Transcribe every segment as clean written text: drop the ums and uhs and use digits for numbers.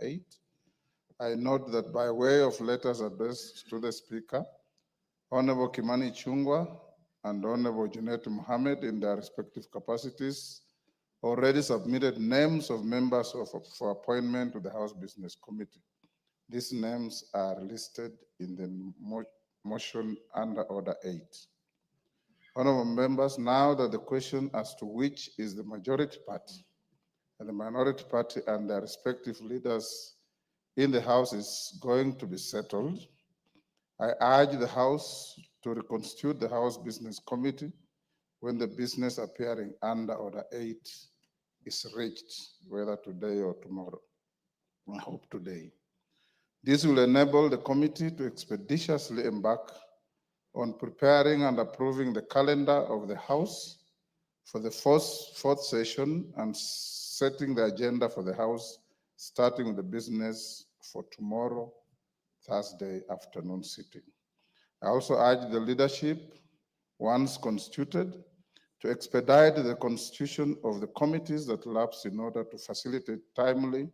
8. I note that by way of letters addressed to the Speaker, Honorable Kimani Chungwa and Honorable Junet Mohammed, in their respective capacities, already submitted names of members for appointment to the House Business Committee. These names are listed in the motion under Order 8. Honorable members, now that the question as to which is the majority party and the minority party and their respective leaders in the House is going to be settled, I urge the House to reconstitute the House Business Committee when the business appearing under Order 8 is reached, whether today or tomorrow. I hope today. This will enable the committee to expeditiously embark on preparing and approving the calendar of the House for the fourth session and setting the agenda for the House, starting with the business for tomorrow, Thursday afternoon sitting. I also urge the leadership, once constituted, to expedite the constitution of the committees that lapse in order to facilitate timely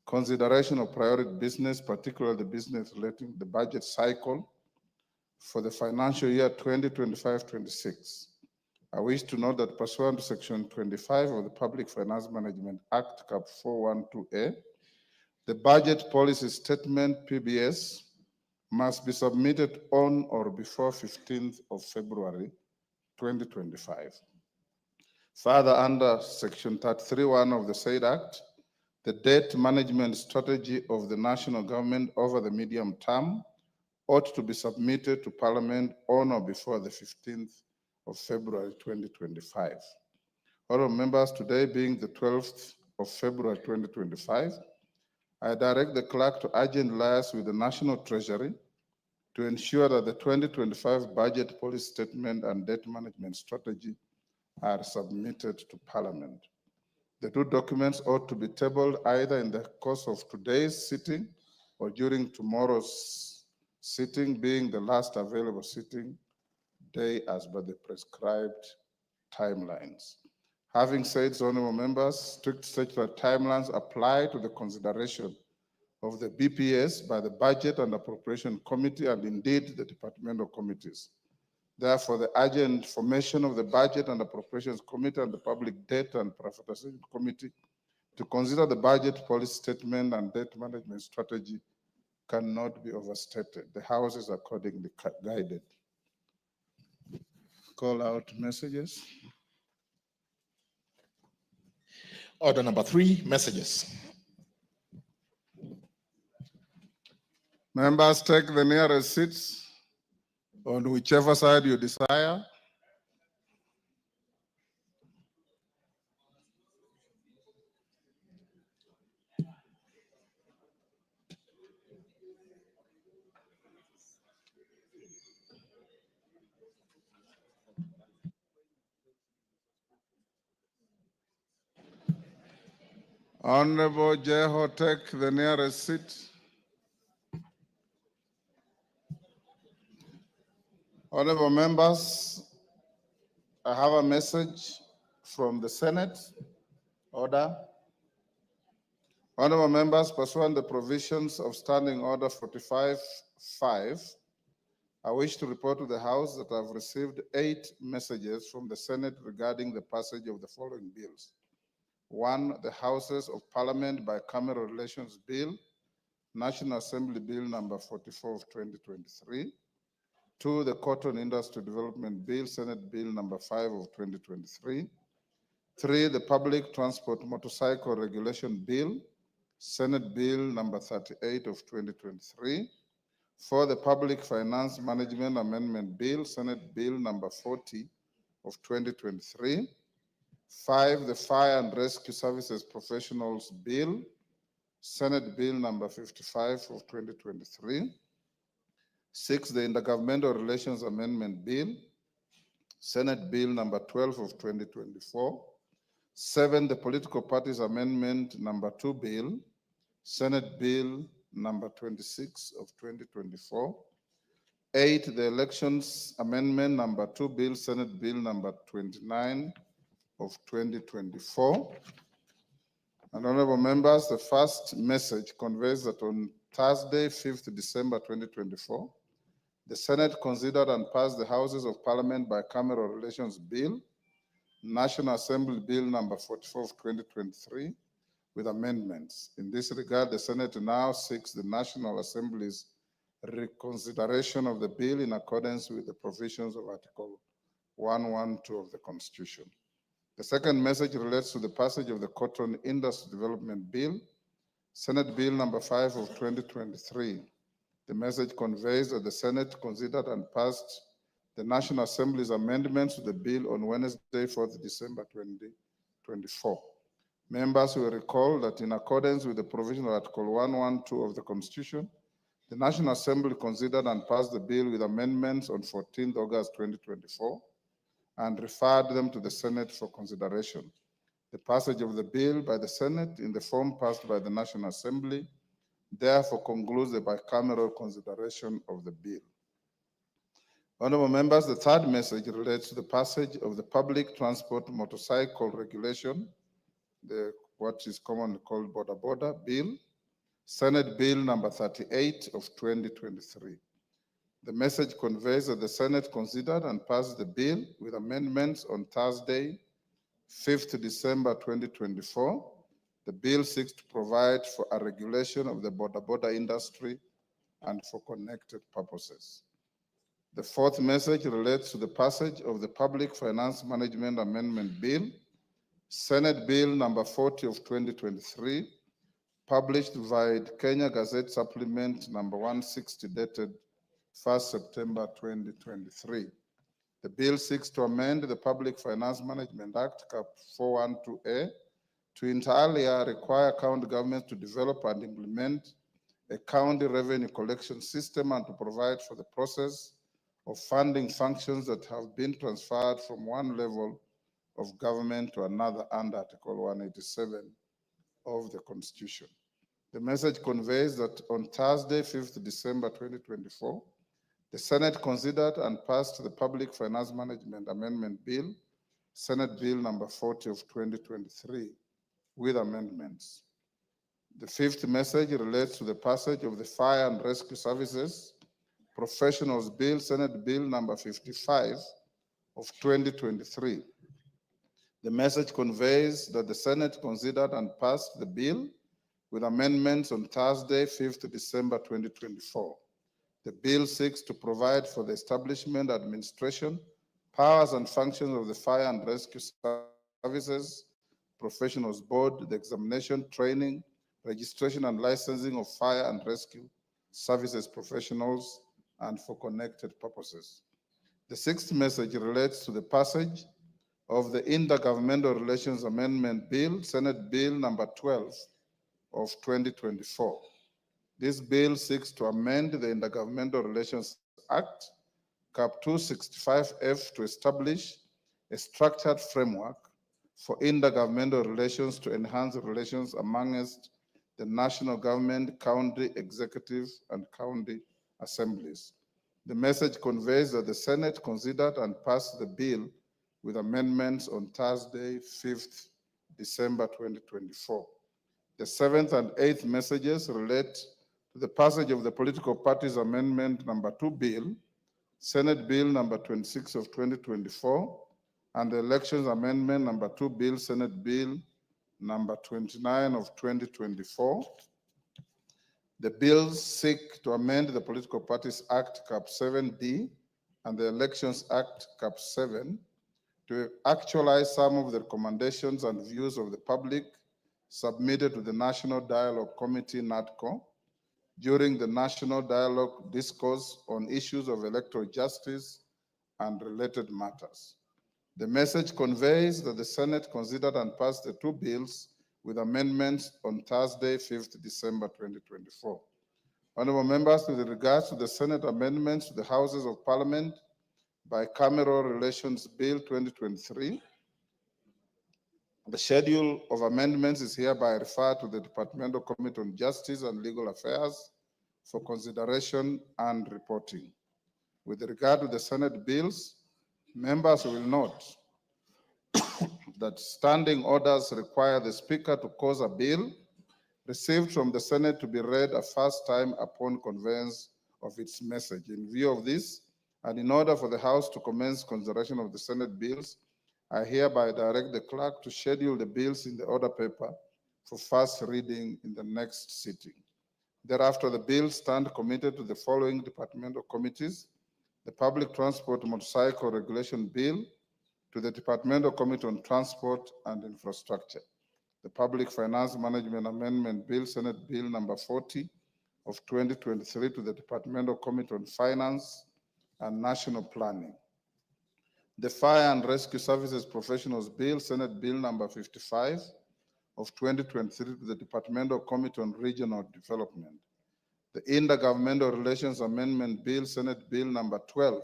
consideration of priority business, particularly the business relating to the budget cycle for the financial year 2025-26. I wish to note that pursuant to Section 25 of the Public Finance Management Act, Cap 412A, the Budget Policy Statement, PBS, must be submitted on or before 15th of February 2025. Further, under Section 33(1) of the said Act, the debt management strategy of the national government over the medium term ought to be submitted to Parliament on or before the 15th of February 2025. Honorable members, today being the 12th of February 2025, I direct the clerk to urgently liaise with the National Treasury to ensure that the 2025 budget policy statement and debt management strategy are submitted to Parliament. The two documents ought to be tabled either in the course of today's sitting or during tomorrow's sitting, being the last available sitting day as per the prescribed timelines. Having said so, honorable members, strict statutory timelines apply to the consideration of the BPS by the Budget and Appropriation Committee and indeed the departmental committees. Therefore, the urgent formation of the Budget and Appropriations Committee and the Public Debt and Privatization Committee to consider the budget policy statement and debt management strategy cannot be overstated. The House is accordingly guided. Call out messages. Order number 3, messages. Members, take the nearest seats on whichever side you desire. Honorable Jeho, take the nearest seat. Honorable members, I have a message from the Senate. Order. Honorable members, pursuant to the provisions of Standing Order 45-5, I wish to report to the House that I've received 8 messages from the Senate regarding the passage of the following bills. 1, the Houses of Parliament Bicameral Relations Bill, National Assembly Bill number 44 of 2023. 2, the Cotton Industry Development Bill, Senate Bill number 5 of 2023. 3, the Public Transport Motorcycle Regulation Bill, Senate Bill number 38 of 2023. 4, the Public Finance Management Amendment Bill, Senate Bill number 40 of 2023. 5, the Fire and Rescue Services Professionals Bill, Senate Bill number 55 of 2023. 6, the Intergovernmental Relations Amendment Bill, Senate Bill number 12 of 2024. 7, the Political Parties Amendment number 2 Bill, Senate Bill number 26 of 2024. 8, the Elections Amendment number 2 Bill, Senate Bill number 29 of 2024. And honorable members, the first message conveys that on Thursday, 5th December 2024, the Senate considered and passed the Houses of Parliament Bicameral Relations Bill, National Assembly Bill number 44 of 2023, with amendments. In this regard, the Senate now seeks the National Assembly's reconsideration of the bill in accordance with the provisions of Article 112 of the Constitution. The second message relates to the passage of the Cotton Industry Development Bill, Senate Bill number 5 of 2023. The message conveys that the Senate considered and passed the National Assembly's amendments to the bill on Wednesday, 4th December 2024. Members will recall that in accordance with the provision of Article 112 of the Constitution, the National Assembly considered and passed the bill with amendments on 14th August 2024 and referred them to the Senate for consideration. The passage of the bill by the Senate in the form passed by the National Assembly therefore concludes the bicameral consideration of the bill. Honorable members, the third message relates to the passage of the Public Transport Motorcycle Regulation, what is commonly called Border Bill, Senate Bill number 38 of 2023. The message conveys that the Senate considered and passed the bill with amendments on Thursday, 5th December 2024. The bill seeks to provide for a regulation of the border industry and for connected purposes. The fourth message relates to the passage of the Public Finance Management Amendment Bill, Senate Bill number 40 of 2023, published via Kenya Gazette Supplement number 160 dated 1st September 2023. The bill seeks to amend the Public Finance Management Act, Cap 412A, to entirely require county governments to develop and implement a county revenue collection system and to provide for the process of funding functions that have been transferred from one level of government to another under Article 187 of the Constitution. The message conveys that on Thursday, 5th December 2024, the Senate considered and passed the Public Finance Management Amendment Bill, Senate Bill number 40 of 2023, with amendments. The fifth message relates to the passage of the Fire and Rescue Services Professionals Bill, Senate Bill number 55 of 2023. The message conveys that the Senate considered and passed the bill with amendments on Thursday, 5th December 2024. The bill seeks to provide for the establishment, administration, powers and functions of the Fire and Rescue Services Professionals Board, the examination, training, registration and licensing of fire and rescue services professionals, and for connected purposes. The sixth message relates to the passage of the Intergovernmental Relations Amendment Bill, Senate Bill number 12 of 2024. This bill seeks to amend the Intergovernmental Relations Act, Cap 265F, to establish a structured framework for intergovernmental relations to enhance relations amongst the national government, county executive, and county assemblies. The message conveys that the Senate considered and passed the bill with amendments on Thursday, 5th December 2024. The seventh and eighth messages relate to the passage of the Political Parties Amendment number 2 Bill, Senate Bill number 26 of 2024, and the Elections Amendment number 2 Bill, Senate Bill number 29 of 2024. The bills seek to amend the Political Parties Act, Cap 7D, and the Elections Act, Cap 7, to actualize some of the recommendations and views of the public submitted to the National Dialogue Committee, NADCO, during the National Dialogue Discourse on issues of electoral justice and related matters. The message conveys that the Senate considered and passed the two bills with amendments on Thursday, 5th December 2024. Honorable members, with regards to the Senate amendments to the Houses of Parliament Bicameral Relations Bill 2023, the schedule of amendments is hereby referred to the Departmental Committee on Justice and Legal Affairs for consideration and reporting. With regard to the Senate bills, members will note that standing orders require the Speaker to cause a bill received from the Senate to be read a first time upon conveyance of its message. In view of this, and in order for the House to commence consideration of the Senate bills, I hereby direct the clerk to schedule the bills in the order paper for first reading in the next sitting. Thereafter, the bills stand committed to the following departmental committees: the Public Transport Motorcycle Regulation Bill to the Departmental Committee on Transport and Infrastructure, the Public Finance Management Amendment Bill, Senate Bill number 40 of 2023 to the Departmental Committee on Finance and National Planning, the Fire and Rescue Services Professionals Bill, Senate Bill number 55 of 2023 to the Departmental Committee on Regional Development, the Intergovernmental Relations Amendment Bill, Senate Bill number 12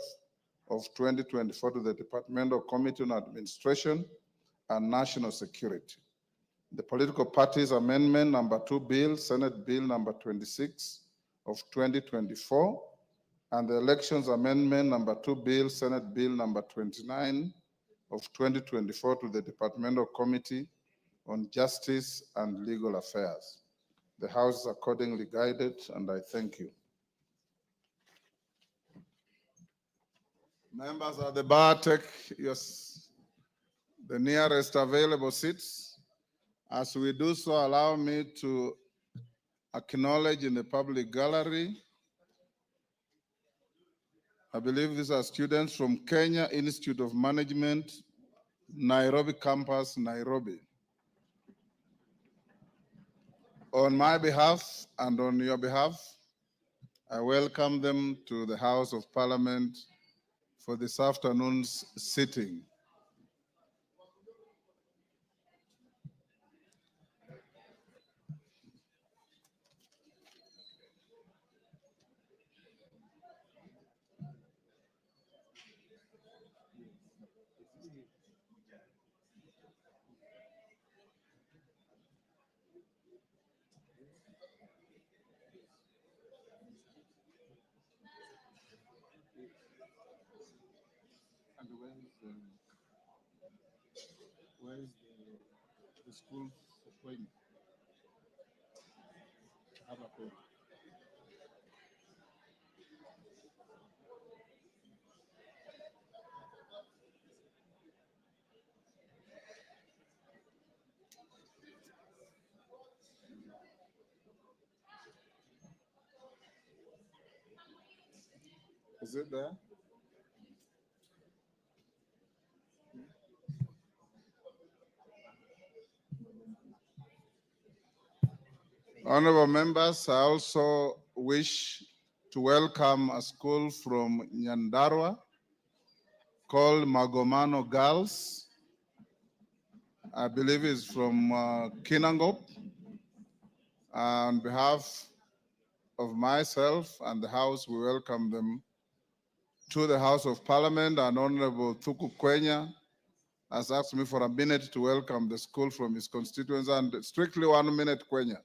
of 2024 to the Departmental Committee on Administration and National Security, the Political Parties Amendment number 2 Bill, Senate Bill number 26 of 2024, and the Elections Amendment number 2 Bill, Senate Bill number 29 of 2024 to the Departmental Committee on Justice and Legal Affairs. The House is accordingly guided, and I thank you. Members of the bar, take the nearest available seats. As we do so, allow me to acknowledge in the public gallery, I believe these are students from Kenya Institute of Management, Nairobi campus, Nairobi. On my behalf and on your behalf, I welcome them to the House of Parliament for this afternoon's sitting. Where is the school appointment? Is it there? Honorable members, I also wish to welcome a school from Nyandarua called Magomano Girls. I believe it's from Kinangop. On behalf of myself and the House, we welcome them to the House of Parliament, and Honorable Thuku Kwenya has asked me for a minute to welcome the school from his constituency, and strictly 1 minute, Kwenya.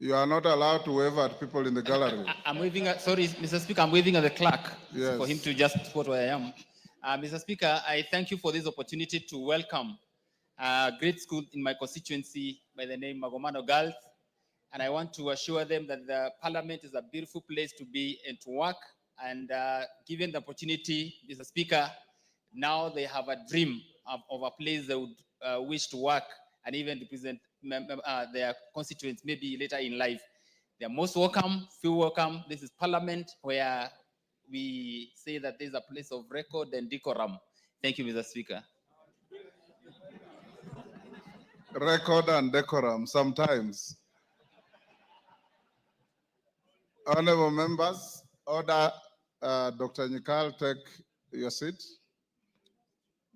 You are not allowed to wave at people in the gallery. I'm waving at, sorry, Mr. Speaker, I'm waving at the clerk Yes. for him to just spot where I am. Mr. Speaker, I thank you for this opportunity to welcome a great school in my constituency by the name Magomano Girls. And I want to assure them that the Parliament is a beautiful place to be and to work. And given the opportunity, Mr. Speaker, now they have a dream of a place they would wish to work and even represent their constituents maybe later in life. They are most welcome, feel welcome. This is Parliament where we say that there's a place of record and decorum. Thank you, Mr. Speaker. Record and decorum sometimes. Honorable members, order Dr. Nyikal take your seat.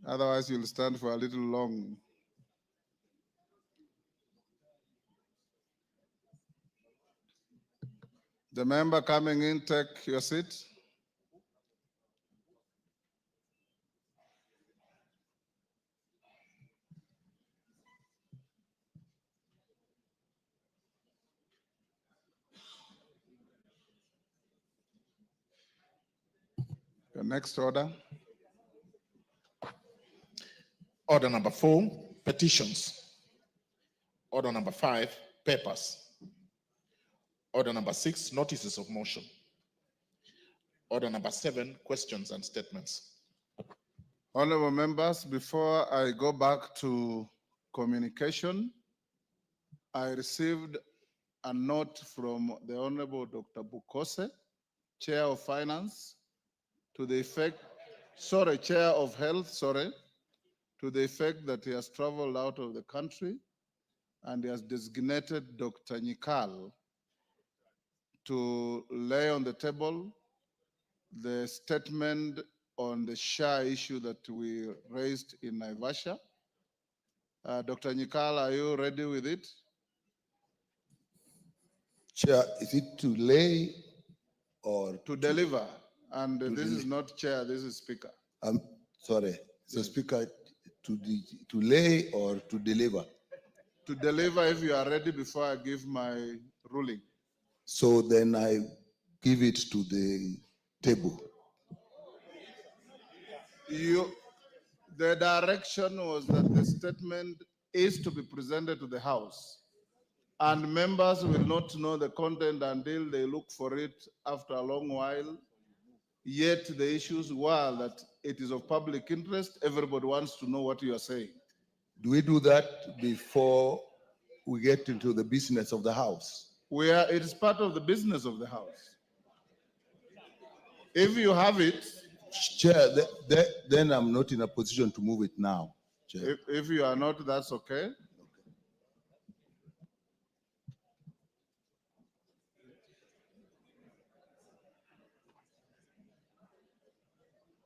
Otherwise, you'll stand for a little long. The member coming in, take your seat. The next order. Order number 4, petitions. Order number 5, papers. Order number 6, notices of motion. Order number 7, questions and statements. Honorable members, before I go back to communication, I received a note from the Honorable Dr. Bukose, Chair of Finance, to the effect, Chair of Health, to the effect that he has traveled out of the country and he has designated Dr. Nyikal to lay on the table the statement on the SHA issue that we raised in Naivasha. Dr. Nyikal, are you ready with it? Chair, is it to lay or To deliver. And this is not chair, this is speaker. I'm sorry, the Yes. speaker to lay or to deliver? To deliver if you are ready before I give my ruling. So then I give it to the table. The direction was that the statement is to be presented to the House. And members will not know the content until they look for it after a long while. Yet the issues were that it is of public interest. Everybody wants to know what you are saying. Do we do that before we get into the business of the House? It is part of the business of the House. If you have it, Chair, then I'm not in a position to move it now, Chair. if you are not, that's okay.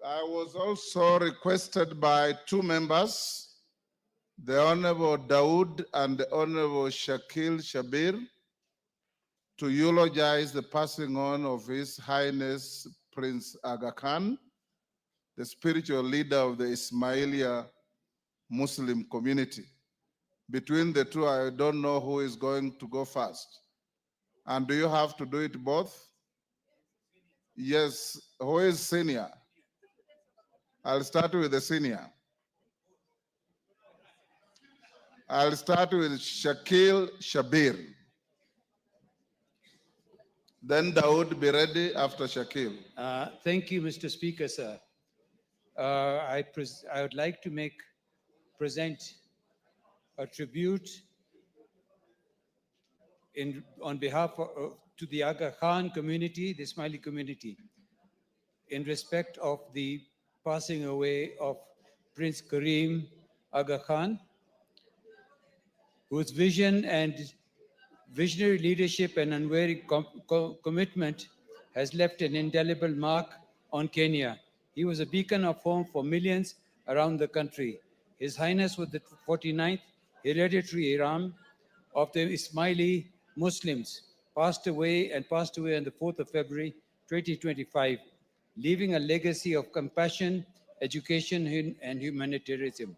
I was also requested by 2 members, the Honorable Dawood and the Honorable Shakil Shabir, to eulogize the passing on of His Highness Prince Aga Khan, the spiritual leader of the Ismailia Muslim community. Between the two, I don't know who is going to go first. And do you have to do it both? Yes, who is senior? I'll start with the senior. I'll start with Shakil Shabir. Then Dawood, be ready after Shakil. Thank you, Mr. Speaker, sir. I would like to present a tribute on behalf to the Aga Khan community, the Ismaili community, in respect of the passing away of Prince Karim Aga Khan, whose vision and visionary leadership and unwavering commitment has left an indelible mark on Kenya. He was a beacon of hope for millions around the country. His Highness was the 49th hereditary Imam of the Ismaili Muslims, passed away on the 4th of February 2025, leaving a legacy of compassion, education, and humanitarianism.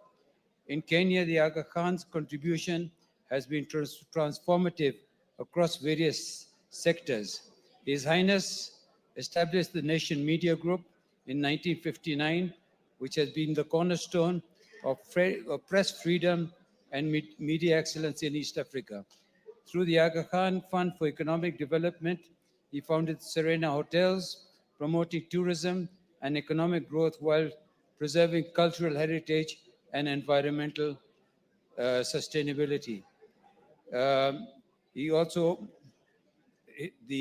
In Kenya, the Aga Khan's contribution has been transformative across various sectors. His Highness established the Nation Media Group in 1959, which has been the cornerstone of press freedom and media excellence in East Africa. Through the Aga Khan Fund for Economic Development, he founded Serena Hotels, promoting tourism and economic growth while preserving cultural heritage and environmental sustainability. The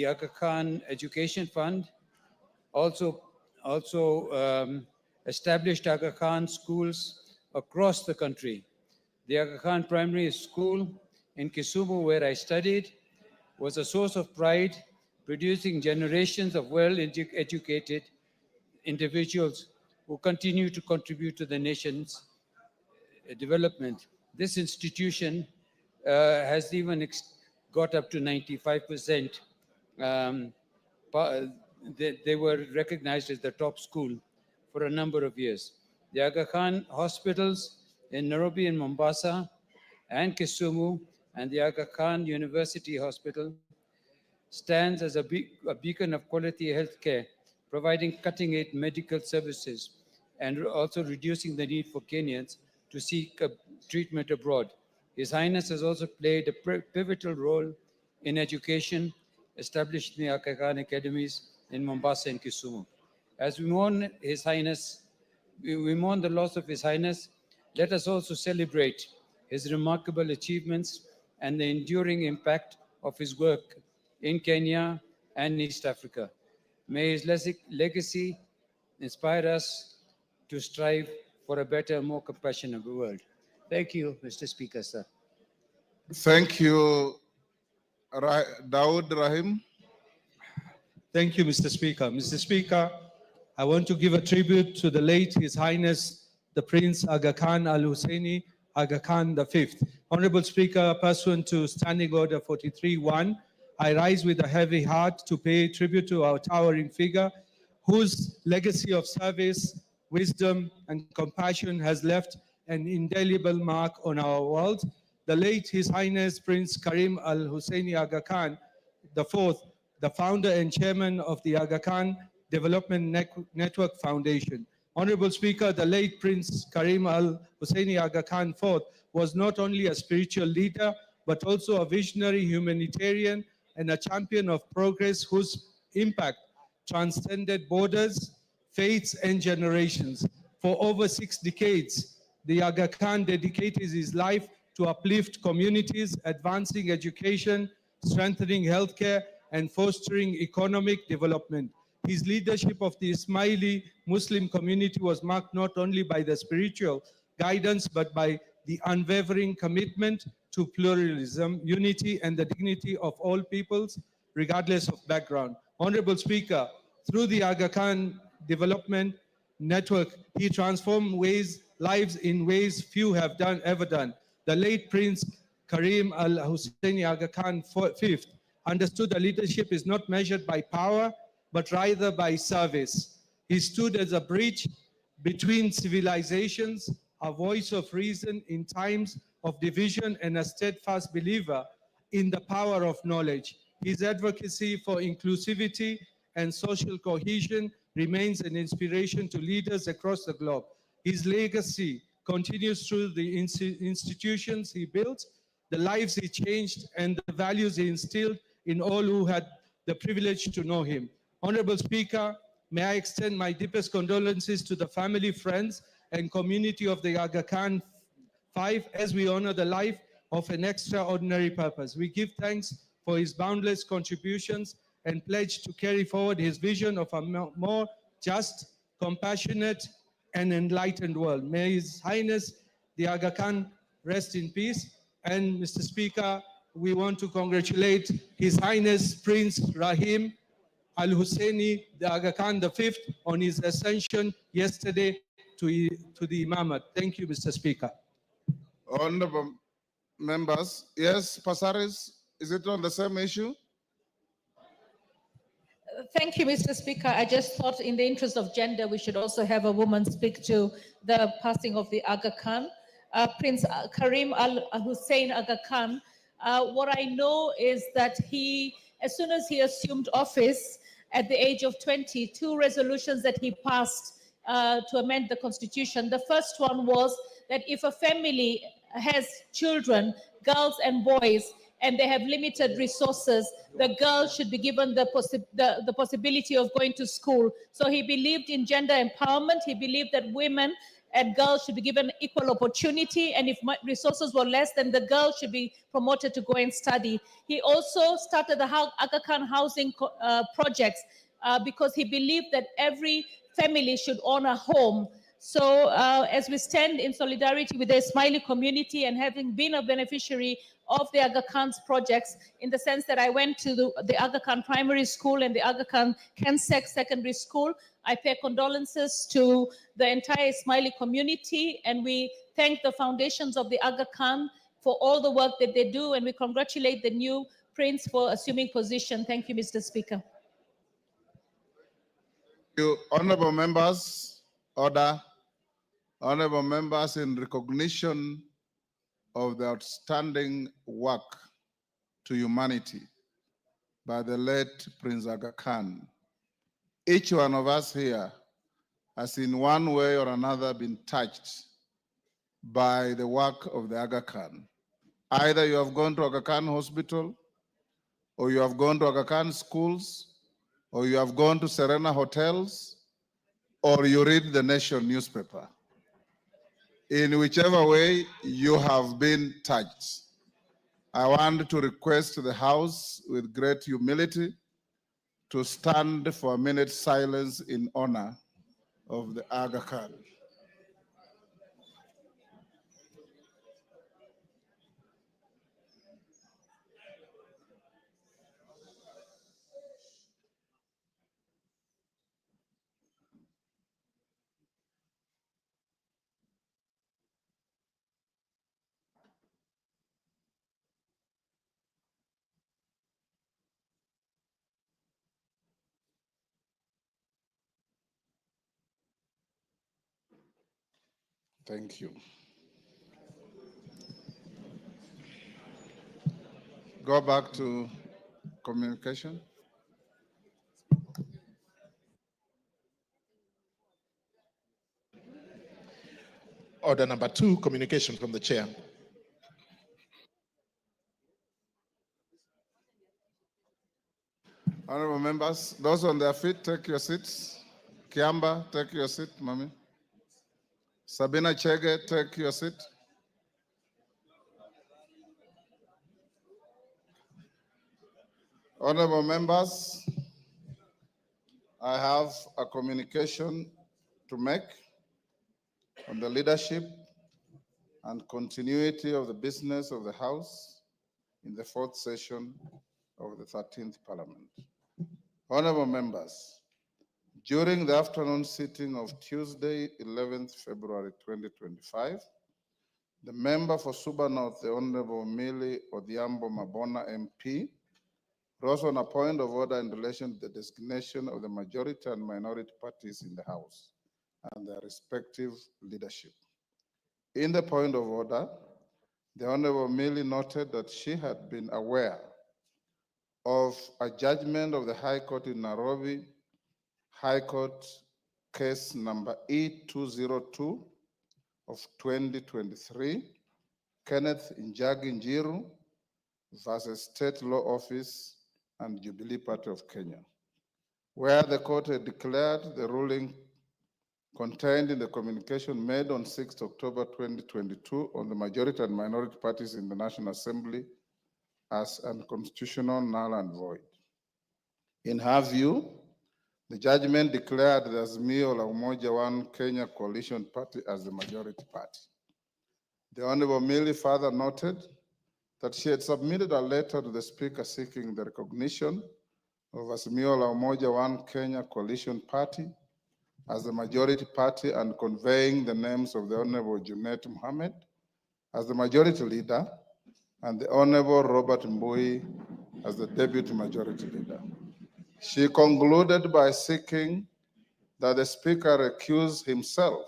Aga Khan Education Fund also established Aga Khan schools across the country. The Aga Khan Primary School in Kisumu, where I studied, was a source of pride, producing generations of well-educated individuals who continue to contribute to the nation's development. This institution has even got up to 95%. They were recognized as the top school for a number of years. The Aga Khan hospitals in Nairobi and Mombasa and Kisumu and the Aga Khan University Hospital stands as a beacon of quality healthcare providing cutting-edge medical services, and also reducing the need for Kenyans to seek treatment abroad. His Highness has also played a pivotal role in education, establishing the Aga Khan academies in Mombasa and Kisumu. As we mourn His Highness, we mourn the loss of His Highness, let us also celebrate his remarkable achievements and the enduring impact of his work in Kenya and East Africa. May his legacy inspire us to strive for a better, more compassionate world. Thank you, Mr. Speaker, sir. Thank you, Dawood Rahim. Thank you, Mr. Speaker. Mr. Speaker, I want to give a tribute to the late His Highness, the Prince Aga Khan Al Husseini Aga Khan V. Honorable Speaker, pursuant to Standing Order 43.1, I rise with a heavy heart to pay tribute to our towering figure, whose legacy of service, wisdom, and compassion has left an indelible mark on our world. The late His Highness Prince Karim Al Husseini Aga Khan IV, the founder and chairman of the Aga Khan Development Network Foundation. Honorable Speaker, the late Prince Karim Al Husseini Aga Khan IV was not only a spiritual leader, but also a visionary humanitarian and a champion of progress whose impact transcended borders, faiths, and generations. For over 6 decades, the Aga Khan dedicated his life to uplift communities, advancing education, strengthening healthcare, and fostering economic development. His leadership of the Ismaili Muslim community was marked not only by the spiritual guidance, but by the unwavering commitment to pluralism, unity, and the dignity of all peoples, regardless of background. Honorable Speaker, through the Aga Khan Development Network, he transformed lives in ways few have ever done. The late Prince Karim Al Husseini Aga Khan V understood that leadership is not measured by power, but rather by service. He stood as a bridge between civilizations, a voice of reason in times of division, and a steadfast believer in the power of knowledge. His advocacy for inclusivity and social cohesion remains an inspiration to leaders across the globe. His legacy continues through the institutions he built, the lives he changed, and the values he instilled in all who had the privilege to know him. Honorable Speaker, may I extend my deepest condolences to the family, friends, and community of the Aga Khan V as we honor the life of an extraordinary purpose. We give thanks for his boundless contributions and pledge to carry forward his vision of a more just, compassionate, and enlightened world. May His Highness the Aga Khan rest in peace. And Mr. Speaker, we want to congratulate His Highness Prince Rahim Al Husseini the Aga Khan V on his ascension yesterday to the Imamate. Thank you, Mr. Speaker. Honorable members, yes, Pasaris, is it on the same issue? Thank you, Mr. Speaker. I just thought in the interest of gender, we should also have a woman speak to the passing of the Aga Khan. Prince Karim Al Hussein Aga Khan, what I know is that he, as soon as he assumed office at the age of 20, 2 resolutions that he passed to amend the constitution. The first one was that if a family has children, girls and boys, and they have limited resources, the girls should be given the possibility of going to school. So he believed in gender empowerment. He believed that women and girls should be given equal opportunity, and if resources were less, then the girls should be promoted to go and study. He also started the Aga Khan housing projects because he believed that every family should own a home. So as we stand in solidarity with the Ismaili community and having been a beneficiary of the Aga Khan's projects, in the sense that I went to the Aga Khan Primary School and the Aga Khan Kensek Secondary School, I pay condolences to the entire Ismaili community, and we thank the foundations of the Aga Khan for all the work that they do, and we congratulate the new prince for assuming position. Thank you, Mr. Speaker. Thank you, honorable members. Order. Honorable members, in recognition of the outstanding work to humanity by the late Prince Aga Khan, each one of us here has in one way or another been touched by the work of the Aga Khan. Either you have gone to Aga Khan Hospital, or you have gone to Aga Khan schools, or you have gone to Serena hotels, or you read the Nation newspaper. In whichever way you have been touched, I want to request the House with great humility to stand for a minute's silence in honor of the Aga Khan. Thank you. Go back to communication. Order number 2, communication from the chair. Honorable members, those on their feet, take your seats. Kiamba, take your seat, Mami. Sabina Chege, take your seat. Honorable members, I have a communication to make on the leadership and continuity of the business of the House in the 4th session of the 13th Parliament. Honorable members, during the afternoon sitting of Tuesday, 11th February 2025, the member for Suba North, the Honorable Millie Odhiambo Mabona MP, rose on a point of order in relation to the designation of the majority and minority parties in the House and their respective leadership. In the point of order, the Honorable Millie noted that she had been aware of a judgment of the High Court in Nairobi, High Court case number E202 of 2023, Kenneth Njagi Njiru versus State Law Office and Jubilee Party of Kenya, where the court had declared the ruling contained in the communication made on 6 October 2022 on the majority and minority parties in the National Assembly as unconstitutional, null and void. In her view, the judgment declared the Azimio la Umoja One Kenya coalition party as the majority party. The Honorable Millie further noted that she had submitted a letter to the Speaker seeking the recognition of Azimio la Umoja One Kenya coalition party as the majority party and conveying the names of the Honorable Junet Mohammed as the majority leader and the Honorable Robert Mbui as the deputy majority leader. She concluded by seeking that the Speaker recuse himself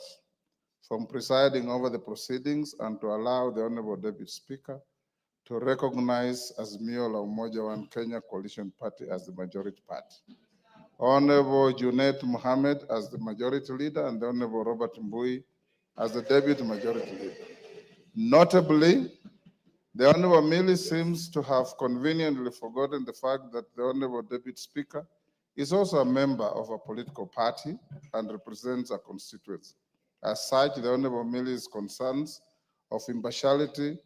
from presiding over the proceedings and to allow the Honorable Deputy Speaker to recognize Azimio la Umoja One Kenya coalition party as the majority party. Honorable Junet Mohammed as the majority leader and the Honorable Robert Mbui as the deputy majority leader. Notably, the Honorable Millie seems to have conveniently forgotten the fact that the Honorable Deputy Speaker is also a member of a political party and represents a constituency. As such, the Honorable Millie's concerns of impartiality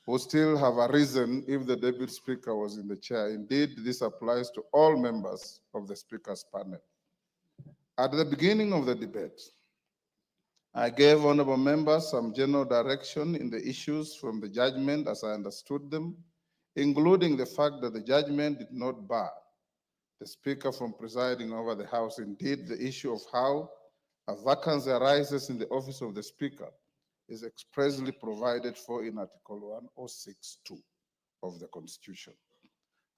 would still have arisen if the Deputy Speaker was in the chair. Indeed, this applies to all members of the Speaker's panel. At the beginning of the debate, I gave honorable members some general direction in the issues from the judgment as I understood them, including the fact that the judgment did not bar the Speaker from presiding over the House. Indeed, the issue of how a vacancy arises in the office of the Speaker is expressly provided for in Article 106(2) of the Constitution.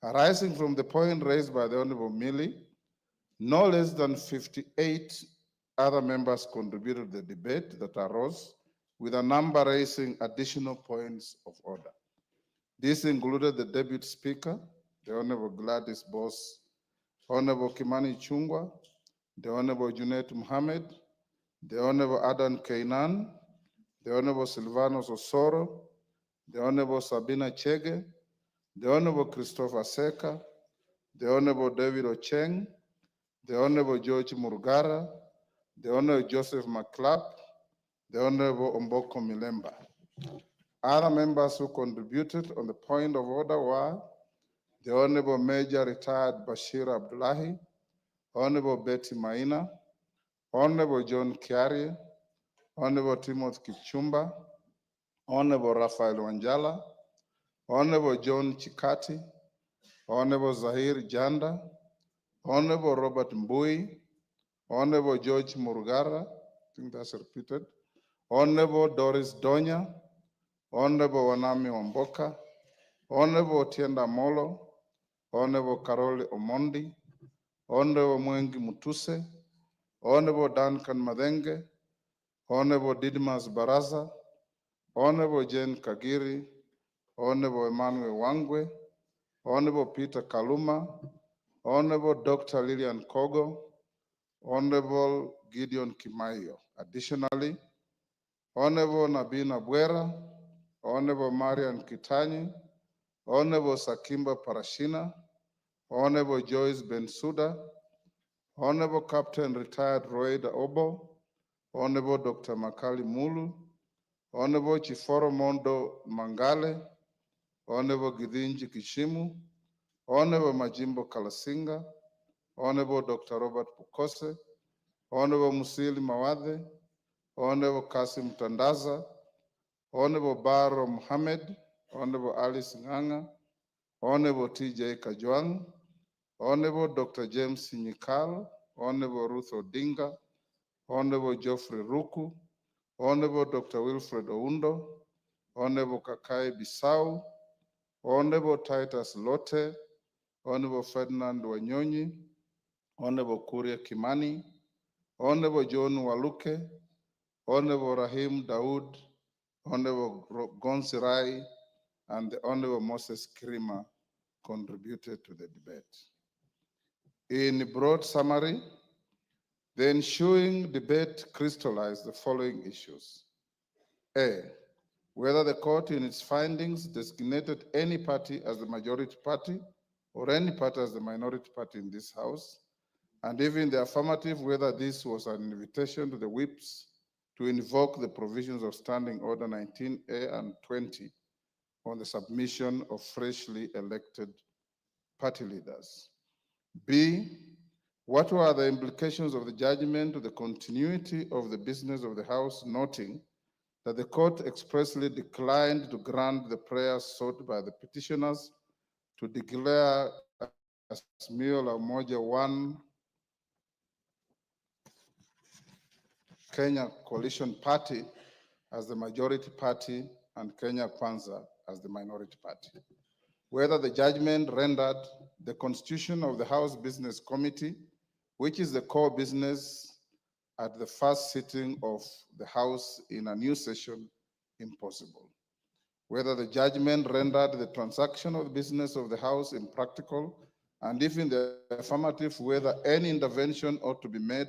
Arising from the point raised by the Honorable Millie, no less than 58 other members contributed to the debate that arose, with a number raising additional points of order. This included the Deputy Speaker, the Honorable Gladys Boss, Honorable Kimani Chungwa, the Honorable Junet Mohammed, the Honorable Adan Kainan, the Honorable Silvanos Osoro, the Honorable Sabina Chege, the Honorable Christopher Seka, the Honorable David Ocheng, the Honorable George Murgara, the Honorable Joseph McClap, the Honorable Omboko Milemba. Other members who contributed on the point of order were the Honorable Major Retired Bashir Abdullahi, Honorable Betty Maina, Honorable John Kiari, Honorable Timothy Kichumba, Honorable Raphael Wanjala, Honorable John Chikati, Honorable Zahir Janda, Honorable Robert Mbui, Honorable George Murugara, I think that's repeated, Honorable Doris Donya, Honorable Wanami Wamboka, Honorable Tienda Molo, Honorable Carole Omondi, Honorable Mwengi Mutuse, Honorable Duncan Madenge, Honorable Didmas Baraza, Honorable Jane Kagiri, Honorable Emmanuel Wangwe, Honorable Peter Kaluma, Honorable Dr. Lillian Kogo, Honorable Gideon Kimayo. Additionally, Honorable Nabina Buera, Honorable Marian Kitani, Honorable Sakimba Parashina, Honorable Joyce Bensuda, Honorable Captain Retired Roeda Obo, Honorable Dr. Makali Mulu, Honorable Chiforo Mondo Mangale, Honorable Gidinji Kishimu, Honorable Majimbo Kalasinga, Honorable Dr. Robert Pukose, Honorable Musili Mawadhe, Honorable Kasim Tandaza, Honorable Baro Mohammed, Honorable Alice Nganga, Honorable TJ Kajwang, Honorable Dr. James Nyikal, Honorable Ruth Odinga, Honorable Geoffrey Ruku, Honorable Dr. Wilfred Oundo, Honorable Kakai Bisau, Honorable Titus Lote, Honorable Ferdinand Wanyonyi, Honorable Kuria Kimani, Honorable John Waluke, Honorable Rahim Daoud, Honorable Gonsirai, and the Honorable Moses Kirima contributed to the debate. In broad summary, the ensuing debate crystallized the following issues. A, whether the court in its findings designated any party as the majority party or any party as the minority party in this House, and even the affirmative, whether this was an invitation to the whips to invoke the provisions of Standing Order 19A and 20 on the submission of freshly elected party leaders. B, what were the implications of the judgment to the continuity of the business of the House, noting that the court expressly declined to grant the prayers sought by the petitioners to declare Azimio la Umoja One Kenya Coalition Party as the majority party and Kenya Kwanza as the minority party. Whether the judgment rendered the constitution of the House Business Committee, which is the core business at the first sitting of the House in a new session, impossible. Whether the judgment rendered the transaction of the business of the House impractical, and if in the affirmative, whether any intervention ought to be made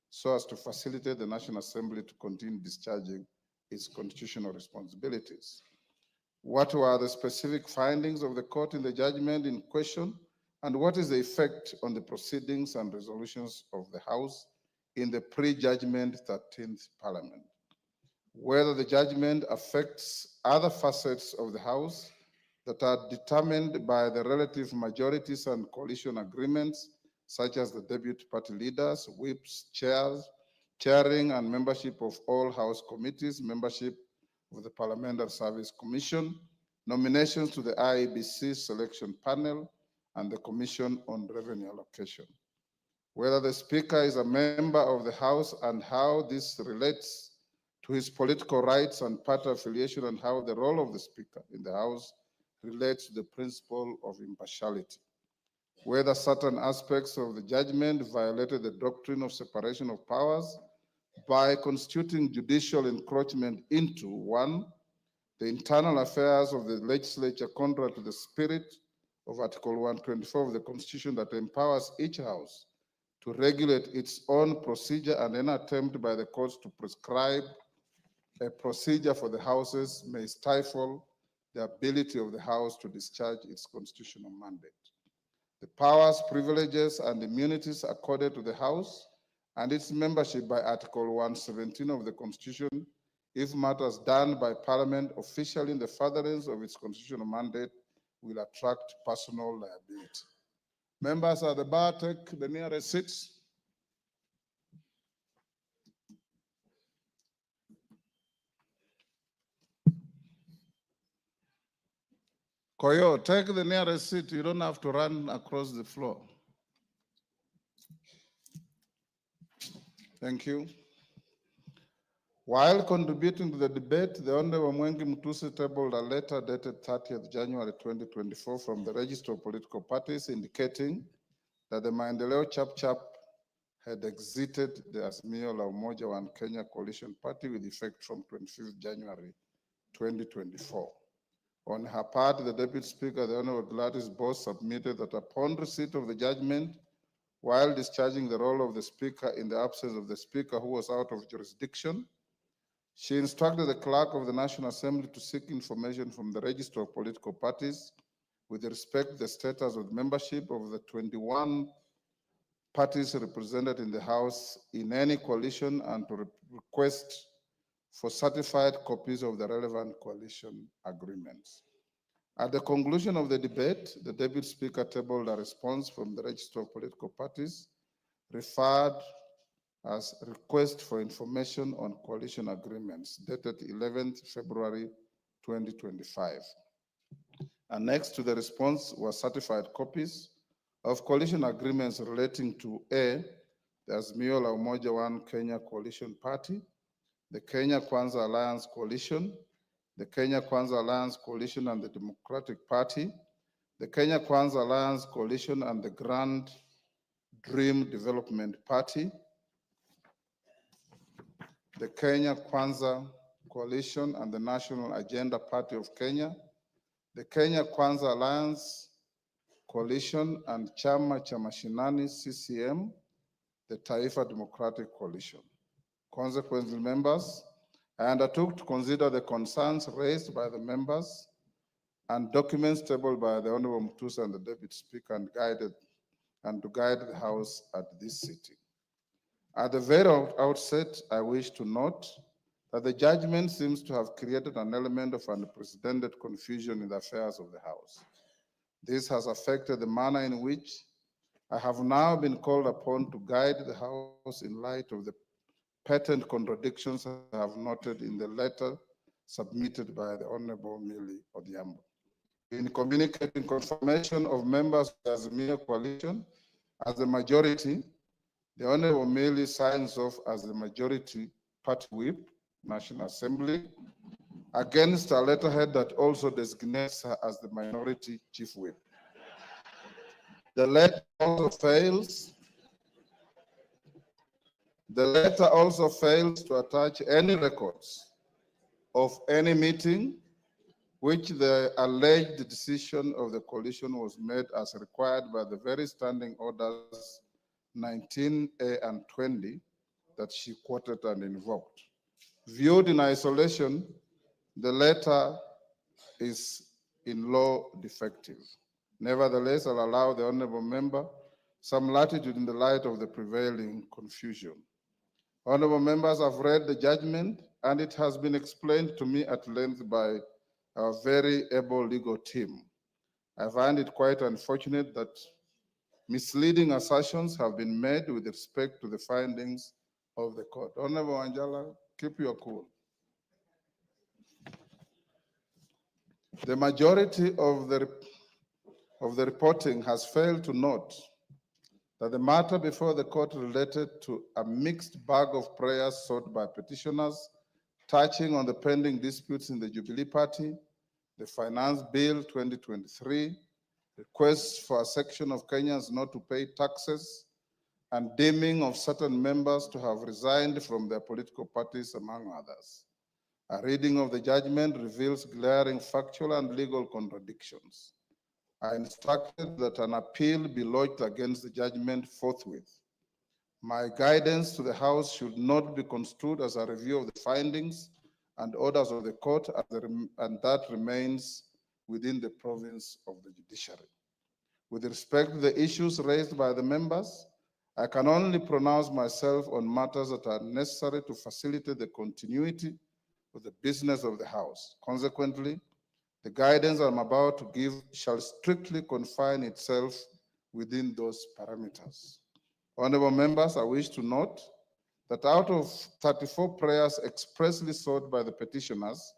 so as to facilitate the National Assembly to continue discharging its constitutional responsibilities. What were the specific findings of the court in the judgment in question, and what is the effect on the proceedings and resolutions of the House in the pre-judgment 13th Parliament? Whether the judgment affects other facets of the House that are determined by the relative majorities and coalition agreements, such as the deputy party leaders, whips, chairs, chairing and membership of all House committees, membership of the Parliamentary Service Commission, nominations to the IEBC selection panel, and the Commission on Revenue Allocation. Whether the Speaker is a member of the House and how this relates to his political rights and party affiliation, and how the role of the Speaker in the House relates to the principle of impartiality. Whether certain aspects of the judgment violated the doctrine of separation of powers by constituting judicial encroachment into, one, the internal affairs of the legislature contrary to the spirit of Article 124 of the Constitution that empowers each House to regulate its own procedure, and any attempt by the courts to prescribe a procedure for the houses may stifle the ability of the House to discharge its constitutional mandate. The powers, privileges, and immunities accorded to the House and its membership by Article 117 of the Constitution, if matters done by Parliament officially in the furtherance of its constitutional mandate, will attract personal liability. Members at the bar, take the nearest seats. Koyo, take the nearest seat. You don't have to run across the floor. Thank you. While contributing to the debate, the Honorable Mwengi Mutuse tabled a letter dated 30th January 2024 from the Register of Political Parties indicating that the Maendeleo Chap had exited the Azimio la Umoja One Kenya Coalition Party with effect from 25th January 2024. On her part, the Deputy Speaker, the Honorable Gladys Boss, submitted that upon receipt of the judgment, while discharging the role of the Speaker in the absence of the Speaker who was out of jurisdiction, she instructed the Clerk of the National Assembly to seek information from the Register of Political Parties with respect to the status of membership of the 21 parties represented in the House in any coalition and to request for certified copies of the relevant coalition agreements. At the conclusion of the debate, the Deputy Speaker tabled a response from the Register of Political Parties referred as request for information on coalition agreements dated 11th February 2025. Annexed to the response were certified copies of coalition agreements relating to A, the Azimio la Umoja One Kenya Coalition Party, the Kenya Kwanza Alliance Coalition, the Kenya Kwanza Alliance Coalition and the Democratic Party, the Kenya Kwanza Alliance Coalition and the Grand Dream Development Party, the Kenya Kwanza Coalition and the National Agenda Party of Kenya, the Kenya Kwanza Alliance Coalition and Chama cha Mashinani CCM, the Taifa Democratic Coalition. Consequently, members, I undertook to consider the concerns raised by the members and documents tabled by the Honorable Mutuse and the Deputy Speaker and to guide the House at this sitting. At the very outset, I wish to note that the judgment seems to have created an element of unprecedented confusion in the affairs of the House. This has affected the manner in which I have now been called upon to guide the House in light of the patent contradictions I have noted in the letter submitted by the Honorable Millie Odhiambo. In communicating confirmation of members of the Azimio coalition as the majority, the Honorable Millie signs off as the majority party whip, National Assembly, against a letterhead that also designates her as the minority chief whip. The letter also fails to attach any records of any meeting which the alleged decision of the coalition was made as required by the very standing orders 19A and 20 that she quoted and invoked. Viewed in isolation, the letter is in law defective. Nevertheless, I'll allow the honorable member some latitude in the light of the prevailing confusion. Honorable members, I've read the judgment and it has been explained to me at length by our very able legal team. I find it quite unfortunate that misleading assertions have been made with respect to the findings of the court. Honorable Wanjala, keep your cool. The majority of the reporting has failed to note that the matter before the court related to a mixed bag of prayers sought by petitioners touching on the pending disputes in the Jubilee Party, the Finance Bill 2023, requests for a section of Kenyans not to pay taxes, and deeming of certain members to have resigned from their political parties, among others. A reading of the judgment reveals glaring factual and legal contradictions. I instructed that an appeal be lodged against the judgment forthwith. My guidance to the House should not be construed as a review of the findings and orders of the court, and that remains within the province of the judiciary. With respect to the issues raised by the members, I can only pronounce myself on matters that are necessary to facilitate the continuity of the business of the House. Consequently, the guidance I'm about to give shall strictly confine itself within those parameters. Honorable members, I wish to note that out of 34 prayers expressly sought by the petitioners,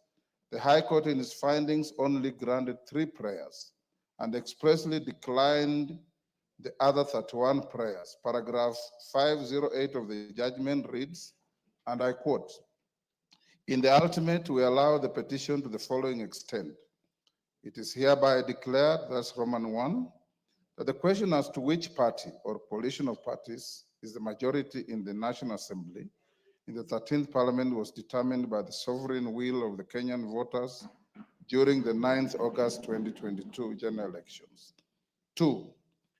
the High Court in its findings only granted 3 prayers and expressly declined the other 31 prayers. Paragraph 508 of the judgment reads, and I quote, "In the ultimate, we allow the petition to the following extent. It is hereby declared," that's Roman 1, "that the question as to which party or coalition of parties is the majority in the National Assembly in the 13th Parliament was determined by the sovereign will of the Kenyan voters during the 9th August 2022 general elections. 2,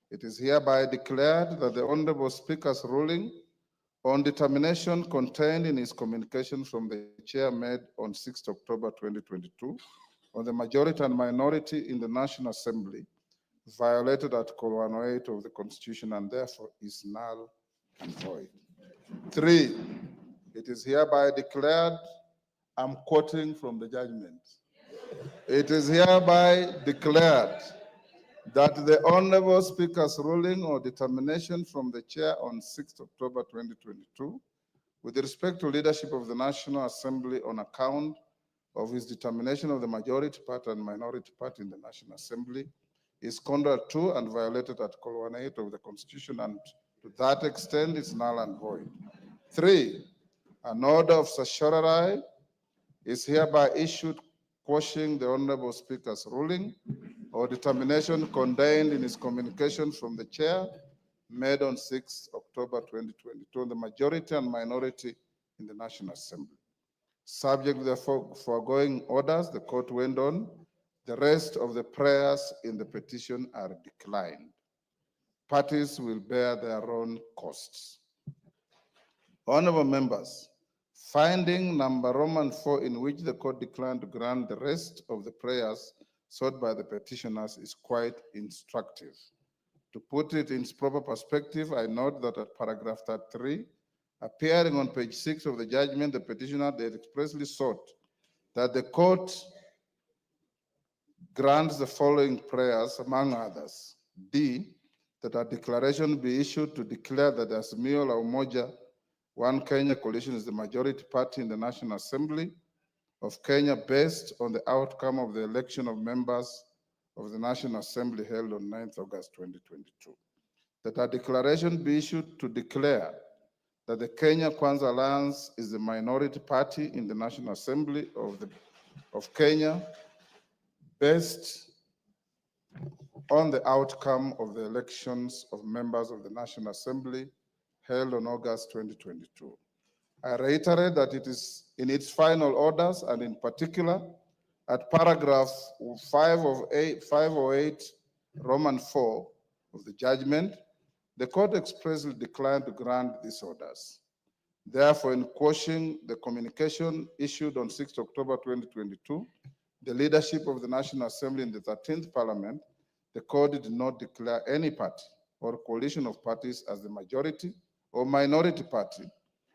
it is hereby declared that the Honorable Speaker's ruling on determination contained in his communication from the chair made on 6th October 2022 on the majority and minority in the National Assembly violated Article 108 of the Constitution and therefore is null and void. 3, it is hereby declared, I'm quoting from the judgment, it is hereby declared that the Honorable Speaker's ruling or determination from the chair on 6th October 2022 with respect to leadership of the National Assembly on account of his determination of the majority party and minority party in the National Assembly is contrary to and violated Article 108 of the Constitution, and to that extent is null and void. 3, an order of certiorari is hereby issued quashing the Honorable Speaker's ruling or determination contained in his communication from the chair made on 6 October 2022 on the majority and minority in the National Assembly. Subject to the foregoing orders, the court went on, the rest of the prayers in the petition are declined. Parties will bear their own costs. Honorable members, finding number Roman 4 in which the court declined to grant the rest of the prayers sought by the petitioners is quite instructive. To put it in its proper perspective, I note that at paragraph 33, appearing on page 6 of the judgment, the petitioner had expressly sought that the court grants the following prayers, among others. D, that a declaration be issued to declare that the Azimio la Umoja One Kenya coalition is the majority party in the National Assembly of Kenya based on the outcome of the election of members of the National Assembly held on 9th August 2022. That a declaration be issued to declare that the Kenya Kwanza Alliance is the minority party in the National Assembly of Kenya based on the outcome of the elections of members of the National Assembly held on August 2022. I reiterate that it is in its final orders and in particular at paragraph 508 Roman 4 of the judgment, the court expressly declined to grant these orders. Therefore, in quashing the communication issued on 6 October 2022, the leadership of the National Assembly in the 13th Parliament, the court did not declare any party or coalition of parties as the majority or minority party,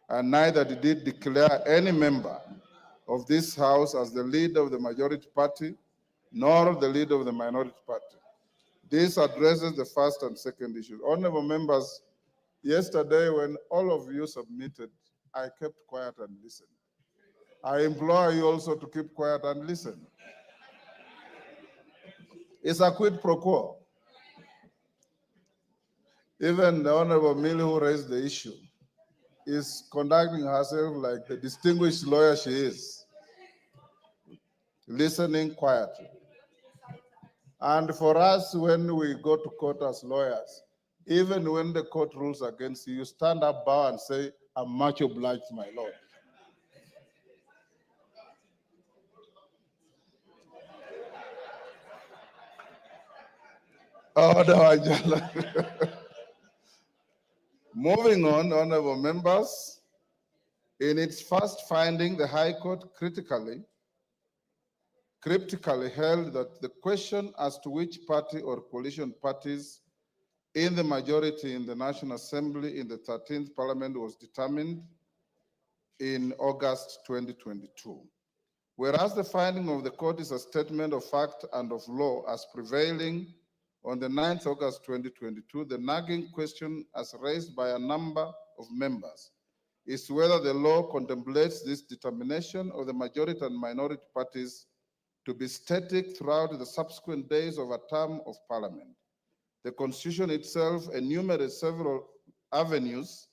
and neither did it declare any member of this House as the leader of the majority party, nor the leader of the minority party. This addresses the first and second issues. Honorable members, yesterday when all of you submitted, I kept quiet and listened. I implore you also to keep quiet and listen. It's a quid pro quo. Even the Honorable Millie who raised the issue is conducting herself like the distinguished lawyer she is, listening quietly. And for us, when we go to court as lawyers, even when the court rules against you, you stand up, bow, and say, I'm much obliged, my lord. Oh, no, Moving on, honorable members, in its first finding, the High Court cryptically held that the question as to which party or coalition parties in the majority in the National Assembly in the 13th Parliament was determined in August 2022. Whereas the finding of the court is a statement of fact and of law as prevailing on the 9th August 2022, the nagging question as raised by a number of members is whether the law contemplates this determination of the majority and minority parties to be static throughout the subsequent days of a term of parliament. The Constitution itself enumerates several avenues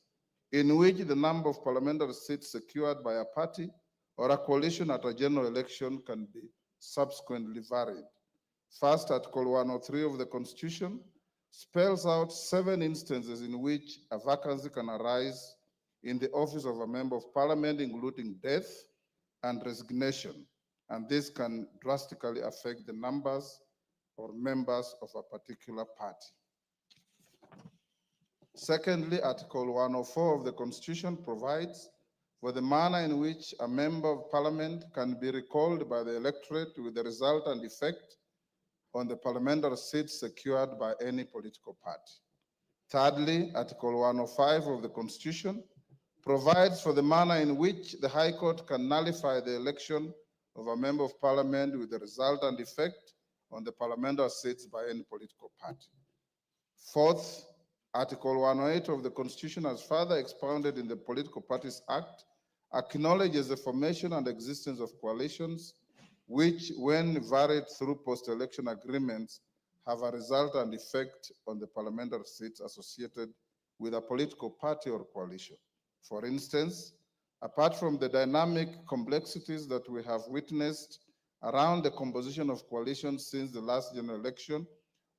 in which the number of parliamentary seats secured by a party or a coalition at a general election can be subsequently varied. First, Article 103 of the Constitution spells out 7 instances in which a vacancy can arise in the office of a member of parliament, including death and resignation, and this can drastically affect the numbers or members of a particular party. Secondly, Article 104 of the Constitution provides for the manner in which a member of parliament can be recalled by the electorate with the result and effect on the parliamentary seats secured by any political party. Thirdly, Article 105 of the Constitution provides for the manner in which the High Court can nullify the election of a member of parliament with the result and effect on the parliamentary seats by any political party. Fourth, Article 108 of the Constitution, as further expounded in the Political Parties Act, acknowledges the formation and existence of coalitions which, when varied through post-election agreements, have a result and effect on the parliamentary seats associated with a political party or coalition. For instance, apart from the dynamic complexities that we have witnessed around the composition of coalitions since the last general election,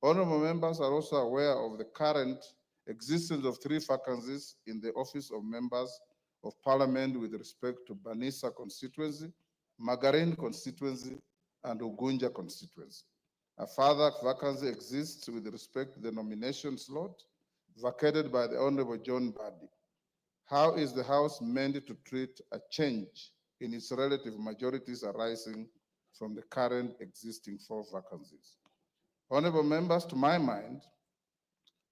honorable members are also aware of the current existence of 3 vacancies in the office of members of parliament with respect to Banisa constituency, Magarin constituency, and Ugunja constituency. A further vacancy exists with respect to the nomination slot vacated by the Honorable John Badi. How is the House meant to treat a change in its relative majorities arising from the current existing 4 vacancies? Honorable members, to my mind,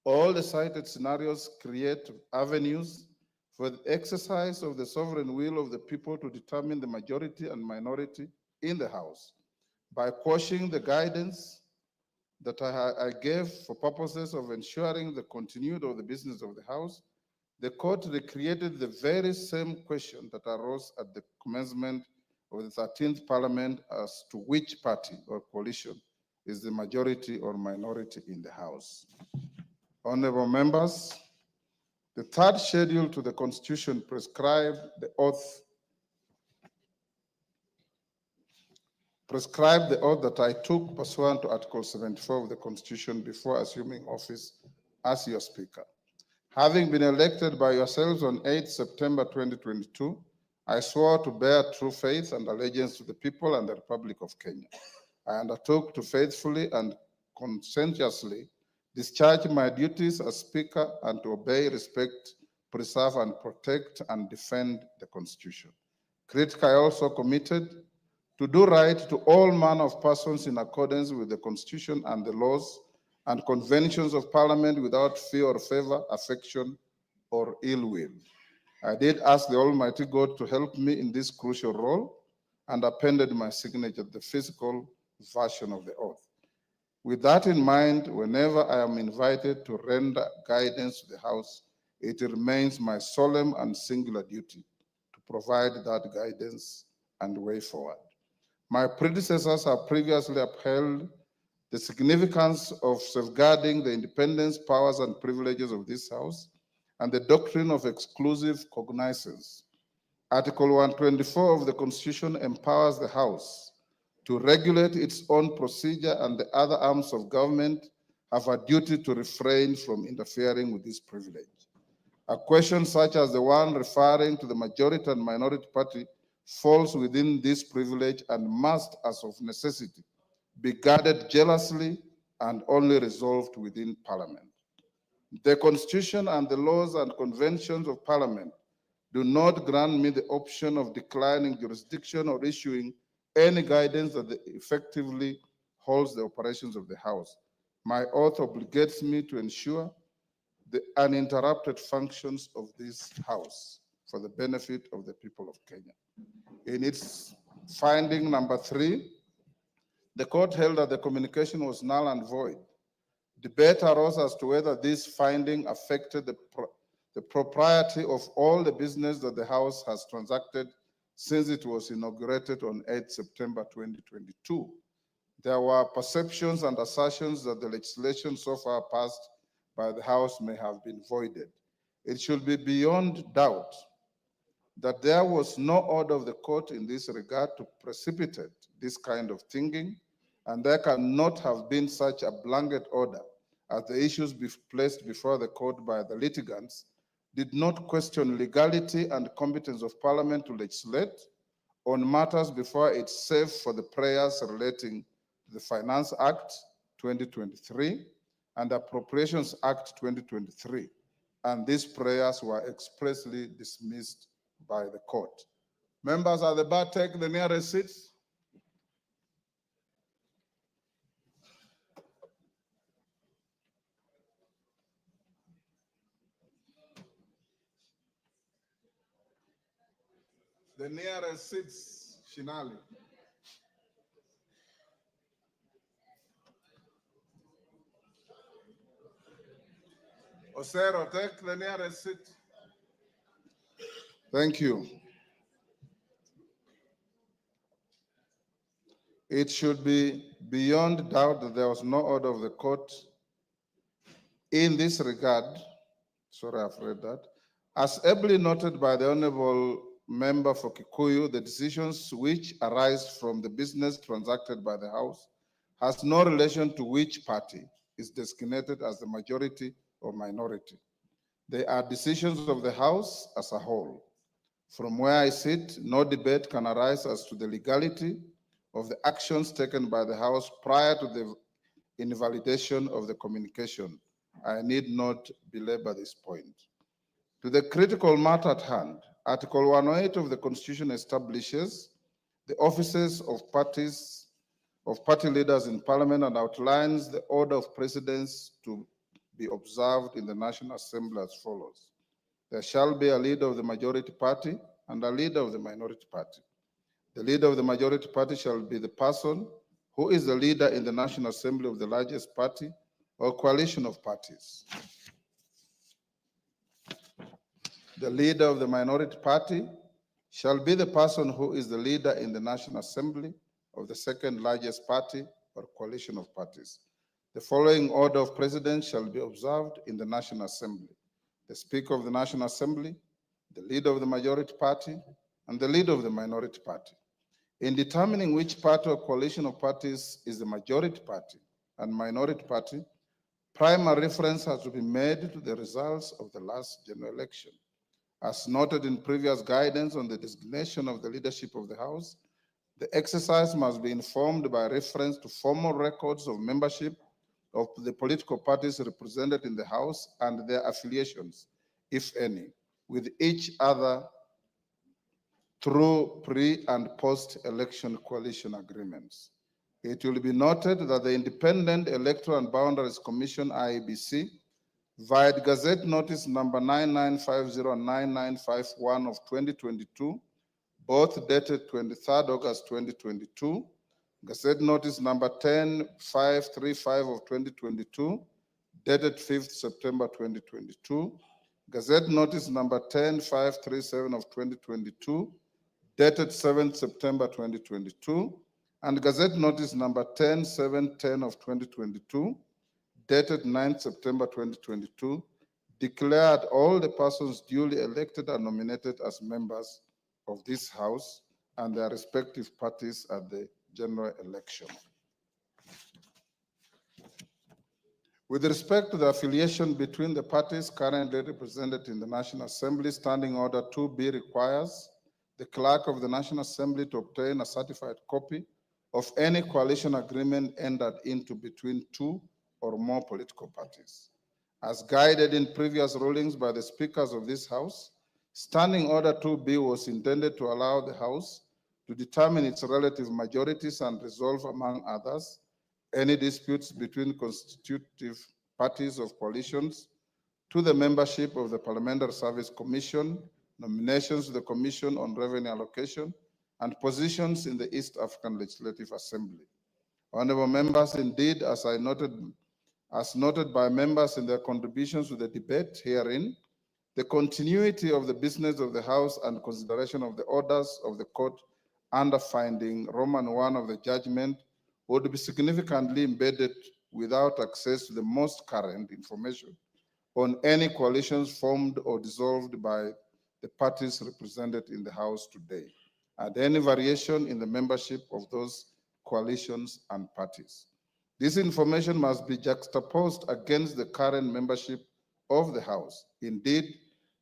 all the cited scenarios create avenues for the exercise of the sovereign will of the people to determine the majority and minority in the House. By quashing the guidance that I gave for purposes of ensuring the continuity of the business of the House, the court recreated the very same question that arose at the commencement of the 13th Parliament as to which party or coalition is the majority or minority in the House. Honorable members, the 3rd schedule to the Constitution prescribed the oath that I took pursuant to Article 74 of the Constitution before assuming office as your Speaker. Having been elected by yourselves on 8 September 2022, I swore to bear true faith and allegiance to the people and the Republic of Kenya. I undertook to faithfully and conscientiously discharge my duties as Speaker and to obey, respect, preserve, and protect and defend the Constitution. Critically, I also committed to do right to all manner of persons in accordance with the Constitution and the laws and conventions of Parliament without fear or favor, affection, or ill will. I did ask the Almighty God to help me in this crucial role and appended my signature to the physical version of the oath. With that in mind, whenever I am invited to render guidance to the House, it remains my solemn and singular duty to provide that guidance and way forward. My predecessors have previously upheld the significance of safeguarding the independence, powers, and privileges of this House and the doctrine of exclusive cognizance. Article 124 of the Constitution empowers the House to regulate its own procedure, and the other arms of government have a duty to refrain from interfering with this privilege. A question such as the one referring to the majority and minority party falls within this privilege and must, as of necessity, be guarded jealously and only resolved within Parliament. The Constitution and the laws and conventions of Parliament do not grant me the option of declining jurisdiction or issuing any guidance that effectively holds the operations of the House. My oath obligates me to ensure the uninterrupted functions of this House for the benefit of the people of Kenya. In its finding number 3, the court held that the communication was null and void. Debate arose as to whether this finding affected the propriety of all the business that the House has transacted since it was inaugurated on 8 September 2022. There were perceptions and assertions that the legislation so far passed by the House may have been voided. It should be beyond doubt that there was no order of the court in this regard to precipitate this kind of thinking, and there cannot have been such a blanket order as the issues placed before the court by the litigants did not question legality and competence of Parliament to legislate on matters before it, save for the prayers relating to the Finance Act 2023 and Appropriations Act 2023, and these prayers were expressly dismissed by the court. Members at the bar, take the nearest seats. The nearest seats, Shinali. Osero, take the nearest seat. Thank you. It should be beyond doubt that there was no order of the court in this regard. Sorry, I've read that. As ably noted by the Honorable Member for Kikuyu, the decisions which arise from the business transacted by the House has no relation to which party is designated as the majority or minority. They are decisions of the House as a whole. From where I sit, no debate can arise as to the legality of the actions taken by the House prior to the invalidation of the communication. I need not belabor this point. To the critical matter at hand, Article 108 of the Constitution establishes the offices of party leaders in Parliament and outlines the order of precedence to be observed in the National Assembly as follows. There shall be a leader of the majority party and a leader of the minority party. The leader of the majority party shall be the person who is the leader in the National Assembly of the largest party or coalition of parties. The leader of the minority party shall be the person who is the leader in the National Assembly of the second largest party or coalition of parties. The following order of precedence shall be observed in the National Assembly: the Speaker of the National Assembly, the leader of the majority party, and the leader of the minority party. In determining which party or coalition of parties is the majority party and minority party, primary reference has to be made to the results of the last general election. As noted in previous guidance on the designation of the leadership of the House, the exercise must be informed by reference to formal records of membership of the political parties represented in the House and their affiliations, if any, with each other through pre- and post-election coalition agreements. It will be noted that the Independent Electoral and Boundaries Commission, IEBC, via Gazette Notice number 99509951 of 2022, both dated 23rd August 2022, Gazette Notice number 10535 of 2022, dated 5th September 2022, Gazette Notice number 10537 of 2022, dated 7th September 2022, and Gazette Notice number 10710 of 2022, dated 9th September 2022, declared all the persons duly elected and nominated as members of this House and their respective parties at the general election. With respect to the affiliation between the parties currently represented in the National Assembly, Standing Order 2B requires the clerk of the National Assembly to obtain a certified copy of any coalition agreement entered into between two or more political parties. As guided in previous rulings by the speakers of this House, Standing Order 2B was intended to allow the House to determine its relative majorities and resolve, among others, any disputes between constitutive parties of coalitions to the membership of the Parliamentary Service Commission, nominations to the Commission on Revenue Allocation, and positions in the East African Legislative Assembly. Honorable members, indeed, as noted by members in their contributions to the debate herein, the continuity of the business of the House and consideration of the orders of the court under finding Roman 1 of the judgment would be significantly embedded without access to the most current information on any coalitions formed or dissolved by the parties represented in the House today, and any variation in the membership of those coalitions and parties. This information must be juxtaposed against the current membership of the House. Indeed,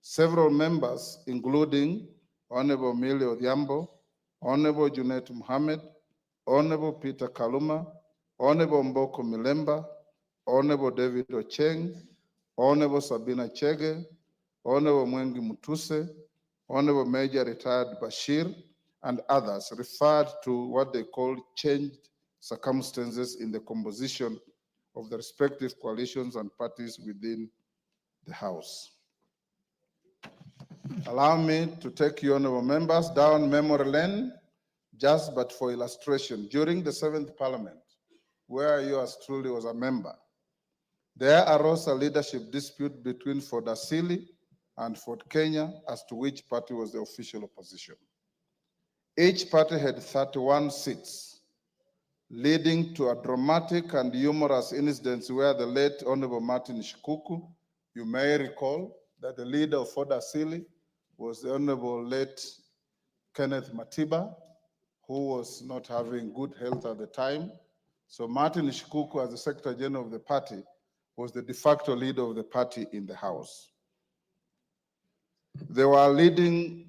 several members, including Honorable Millie Odhiambo, Honorable Junet Mohammed, Honorable Peter Kaluma, Honorable Mboko Milemba, Honorable David Ocheng, Honorable Sabina Chege, Honorable Mwengi Mutuse, Honorable Major Retired Bashir, and others referred to what they call changed circumstances in the composition of the respective coalitions and parties within the House. Allow me to take you, honorable members, down memory lane, just but for illustration. During the 7th Parliament, where yours truly was a member, there arose a leadership dispute between Ford Asili and Ford Kenya as to which party was the official opposition. Each party had 31 seats, leading to a dramatic and humorous incident where the late Honorable Martin Shikuku, you may recall that the leader of Ford Asili was the Honorable late Kenneth Matiba, who was not having good health at the time. So Martin Shikuku, as the Secretary General of the party, was the de facto leader of the party in the House. They were leading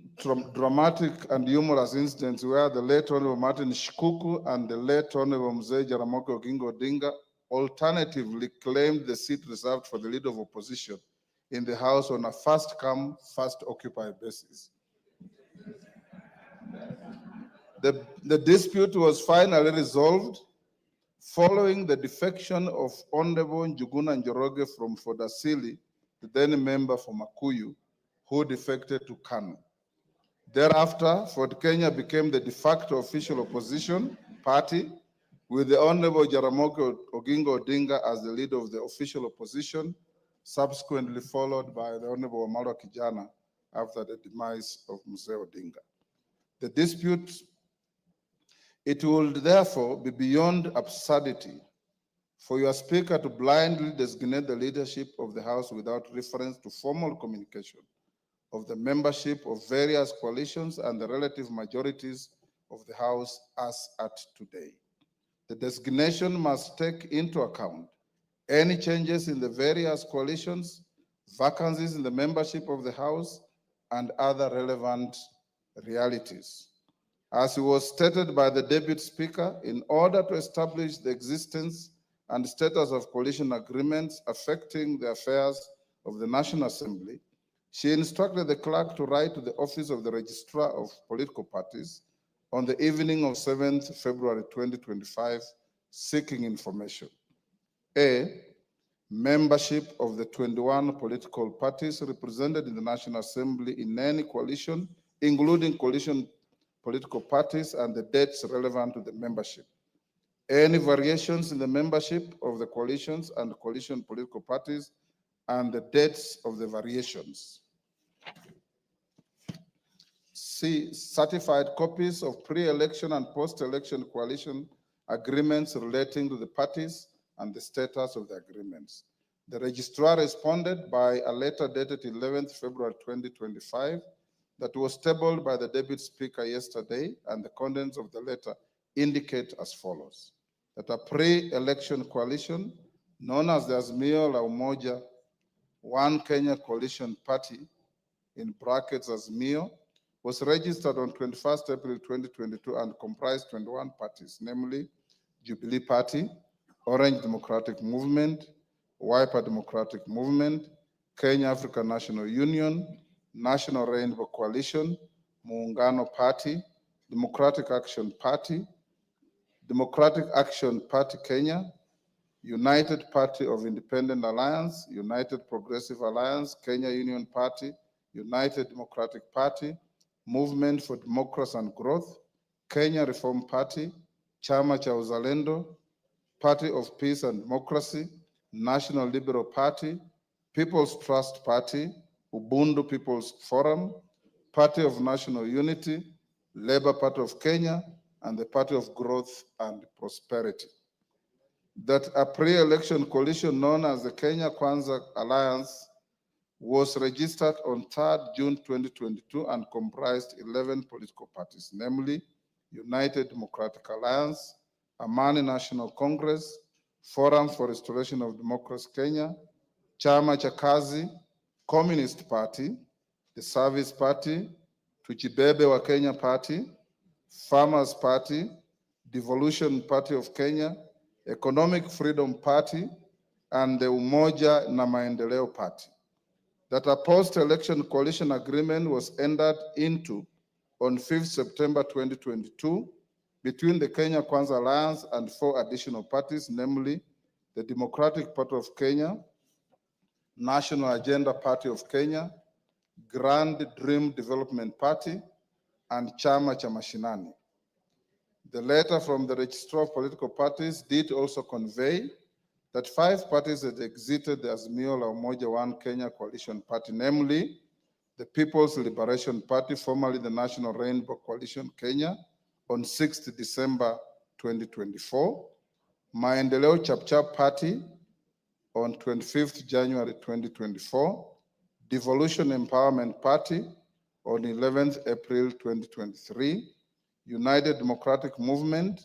dramatic and humorous incidents where the late Honorable Martin Shikuku and the late Honorable Mzee Jaramogi Oginga Odinga alternatively claimed the seat reserved for the leader of opposition in the House on a first-come, first-occupied basis. The dispute was finally resolved following the defection of Honorable Njuguna Njoroge from Ford Asili, the then member for Makuyu, who defected to KANU. Thereafter, Ford Kenya became the de facto official opposition party, with the Honorable Jaramogi Oginga Odinga as the leader of the official opposition, subsequently followed by the Honorable Wamalwa Kijana after the demise of Mzee Odinga. The dispute, it would therefore be beyond absurdity for your speaker to blindly designate the leadership of the House without reference to formal communication of the membership of various coalitions and the relative majorities of the House as at today. The designation must take into account any changes in the various coalitions, vacancies in the membership of the House, and other relevant realities. As it was stated by the Deputy Speaker, in order to establish the existence and status of coalition agreements affecting the affairs of the National Assembly, she instructed the clerk to write to the office of the Registrar of Political Parties on the evening of 7th February 2025, seeking information. A, membership of the 21 political parties represented in the National Assembly in any coalition, including coalition political parties, and the dates relevant to the membership. Any variations in the membership of the coalitions and coalition political parties and the dates of the variations. C, certified copies of pre-election and post-election coalition agreements relating to the parties and the status of the agreements. The registrar responded by a letter dated 11th February 2025 that was tabled by the Deputy Speaker yesterday, and the contents of the letter indicate as follows: that a pre-election coalition known as the Azimio la Umoja One Kenya Coalition Party, in brackets Azimio, was registered on 21st April 2022 and comprised 21 parties, namely Jubilee Party, Orange Democratic Movement, Wiper Democratic Movement, Kenya African National Union, National Rainbow Coalition, Muungano Party, Democratic Action Party, Democratic Action Party Kenya, United Party of Independent Alliance, United Progressive Alliance, Kenya Union Party, United Democratic Party, Movement for Democracy and Growth, Kenya Reform Party, Chama cha Uzalendo, Party of Peace and Democracy, National Liberal Party, People's Trust Party, Ubuntu People's Forum, Party of National Unity, Labour Party of Kenya, and the Party of Growth and Prosperity. That a pre-election coalition known as the Kenya Kwanza Alliance was registered on 3rd June 2022 and comprised 11 political parties, namely United Democratic Alliance, Amani National Congress, Forum for Restoration of Democracy Kenya, Chama cha Kazi, Communist Party, the Service Party, Tujibebe wa Kenya Party, Farmers Party, Devolution Party of Kenya, Economic Freedom Party, and the Umoja na Maendeleo Party. That a post-election coalition agreement was entered into on 5th September 2022 between the Kenya Kwanza Alliance and 4 additional parties, namely the Democratic Party of Kenya, National Agenda Party of Kenya, Grand Dream Development Party, and Chama cha Mashinani. The letter from the Registrar of Political Parties did also convey that 5 parties had exited the Azimio la Umoja One Kenya Coalition Party, namely the People's Liberation Party, formerly the National Rainbow Coalition Kenya, on 6th December 2024, Maendeleo Chapchap Party on 25th January 2024, Devolution Empowerment Party on 11th April 2023, United Democratic Movement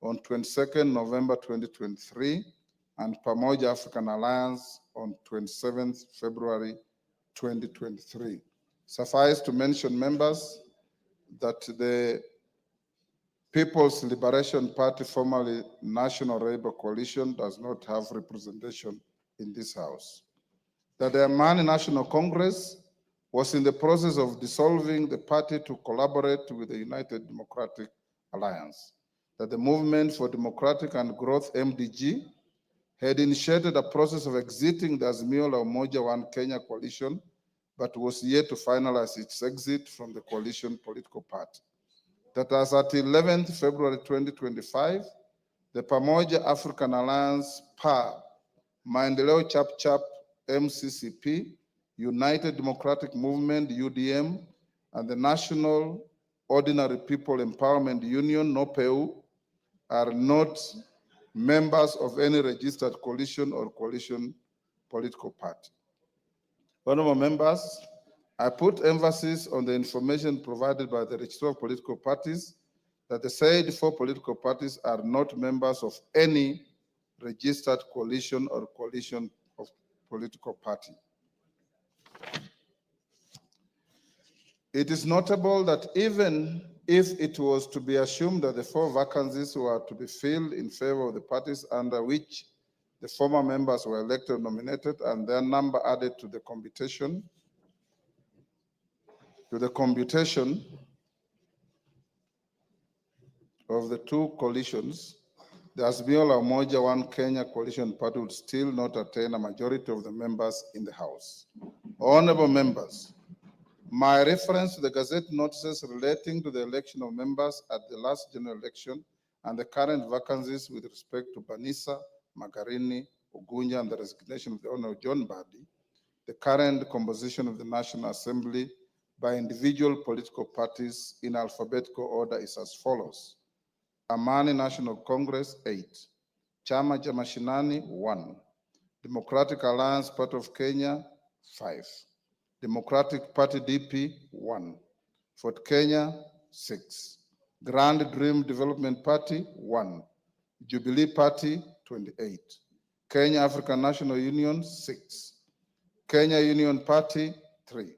on 22nd November 2023, and Pamoja African Alliance on 27th February 2023. Suffice to mention, members, that the People's Liberation Party, formerly National Labour Coalition, does not have representation in this House. That the Amani National Congress was in the process of dissolving the party to collaborate with the United Democratic Alliance. That the Movement for Democratic and Growth, MDG, had initiated a process of exiting the Azimio la Umoja One Kenya coalition, but was yet to finalize its exit from the coalition political party. That as at 11th February 2025, the Pamoja African Alliance, PA, Maendeleo Chap MCCP, United Democratic Movement, UDM, and the National Ordinary People Empowerment Union, NOPEU, are not members of any registered coalition or coalition political party. Honorable members, I put emphasis on the information provided by the Registrar of Political Parties that the said 4 political parties are not members of any registered coalition or coalition of political party. It is notable that even if it was to be assumed that the 4 vacancies were to be filled in favor of the parties under which the former members were elected or nominated and their number added to the computation of the 2 coalitions, the Azimio la Umoja One Kenya Coalition Party would still not attain a majority of the members in the House. Honorable members, my reference to the Gazette notices relating to the election of members at the last general election and the current vacancies with respect to Banisa, Magarini, Ugunya, and the resignation of the Honorable John Badi, the current composition of the National Assembly by individual political parties in alphabetical order is as follows. Amani National Congress, 8. Chama cha Mashinani, 1. Democratic Alliance Party of Kenya, 5. Democratic Party DP, 1. Fort Kenya, 6. Grand Dream Development Party, 1. Jubilee Party, 28. Kenya African National Union, 6. Kenya Union Party, 3.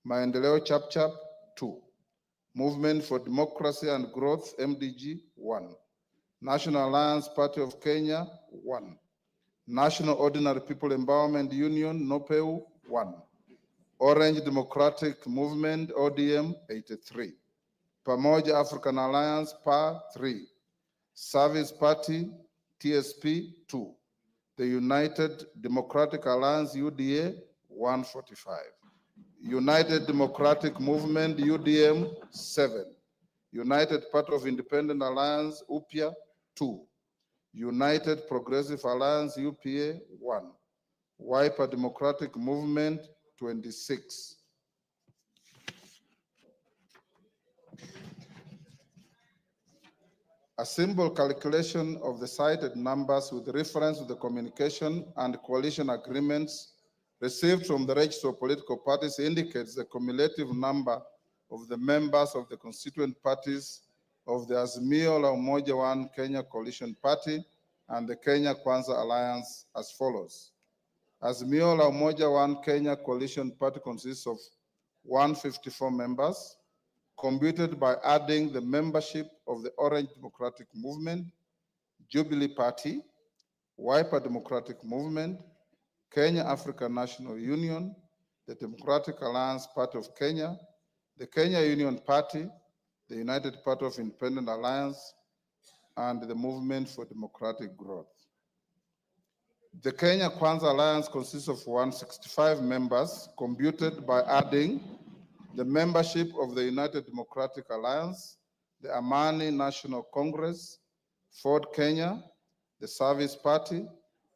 Maendeleo Chap, 2. Movement for Democracy and Growth, MDG, 1. National Alliance Party of Kenya, 1. National Ordinary People Empowerment Union, NOPEU, 1. Orange Democratic Movement, ODM, 83. Pamoja African Alliance, PA, 3. Service Party, TSP, 2. The United Democratic Alliance, UDA, 145. United Democratic Movement, UDM, 7. United Party of Independent Alliance, UPIA, 2. United Progressive Alliance, UPA, 1. Wiper Democratic Movement, 26. A simple calculation of the cited numbers with reference to the communication and coalition agreements received from the register of political parties indicates the cumulative number of the members of the constituent parties of the Azimio la Umoja One Kenya Coalition Party and the Kenya Kwanza Alliance as follows. Azimio la Umoja One Kenya Coalition Party consists of 154 members, computed by adding the membership of the Orange Democratic Movement, Jubilee Party, Wiper Democratic Movement, Kenya African National Union, the Democratic Alliance Party of Kenya, the Kenya Union Party, the United Party of Independent Alliance, and the Movement for Democratic Growth. The Kenya Kwanza Alliance consists of 165 members, computed by adding the membership of the United Democratic Alliance, the Amani National Congress, Ford Kenya, the Service Party,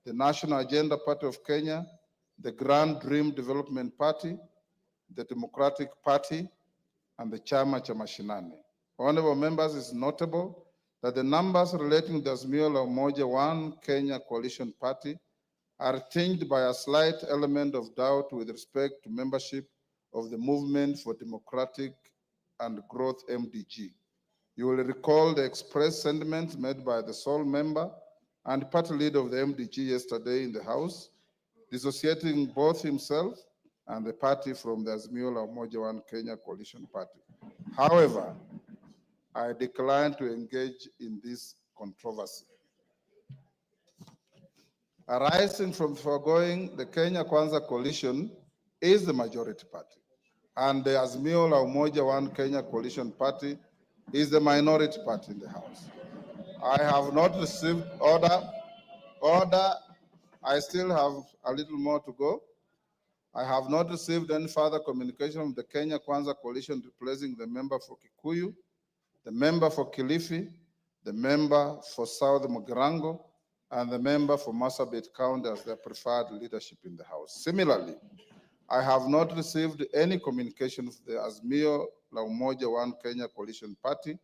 the National Agenda Party of Kenya, the Grand Dream Development Party, the Democratic Party, and the Chama cha Mashinani. Honorable members, it's notable that the numbers relating to the Azimio la Umoja One Kenya Coalition Party are tinged by a slight element of doubt with respect to membership of the Movement for Democratic and Growth, MDG. You will recall the express sentiments made by the sole member and party leader of the MDG yesterday in the House, dissociating both himself and the party from the Azimio la Umoja One Kenya Coalition Party. However, I decline to engage in this controversy. Arising from the foregoing, the Kenya Kwanza Coalition is the majority party, and the Azimio la Umoja One Kenya Coalition Party is the minority party in the House. I have not received order. I still have a little more to go. I have not received any further communication from the Kenya Kwanza Coalition replacing the member for Kikuyu, the member for Kilifi, the member for South Mugirango, and the member for Marsabit County as their preferred leadership in the House. Similarly, I have not received any communication from the Azimio la Umoja One Kenya Coalition Party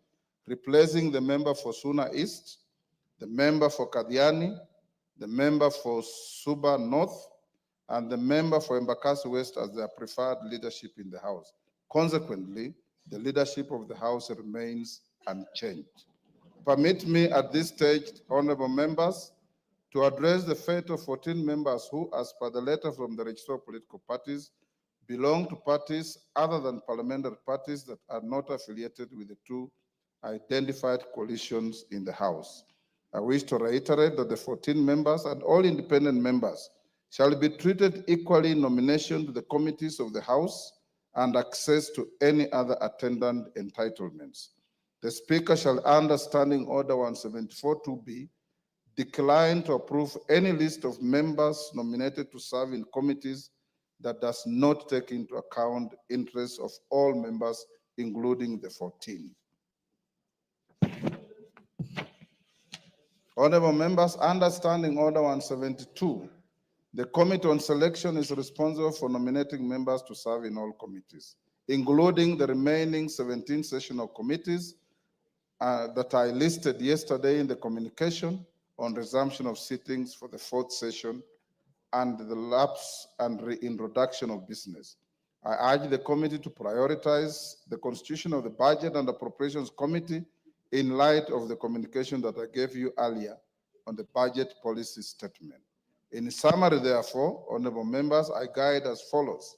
replacing the member for Suna East, the member for Kadiani, the member for Suba North, and the member for Embakasi West as their preferred leadership in the House. Consequently, the leadership of the House remains unchanged. Permit me at this stage, honorable members, to address the fate of 14 members who, as per the letter from the Register of Political Parties, belong to parties other than parliamentary parties that are not affiliated with the two identified coalitions in the House. I wish to reiterate that the 14 members and all independent members shall be treated equally in nomination to the committees of the House and access to any other attendant entitlements. The Speaker shall, under Standing Order 174-2B, decline to approve any list of members nominated to serve in committees that does not take into account interests of all members, including the 14. Honorable members, under Standing Order 172, the Committee on Selection is responsible for nominating members to serve in all committees, including the remaining 17 sessional committees that I listed yesterday in the communication on resumption of sittings for the fourth session and the lapse and reintroduction of business. I urge the committee to prioritize the constitution of the Budget and Appropriations Committee in light of the communication that I gave you earlier on the budget policy statement. In summary, therefore, honorable members, I guide as follows.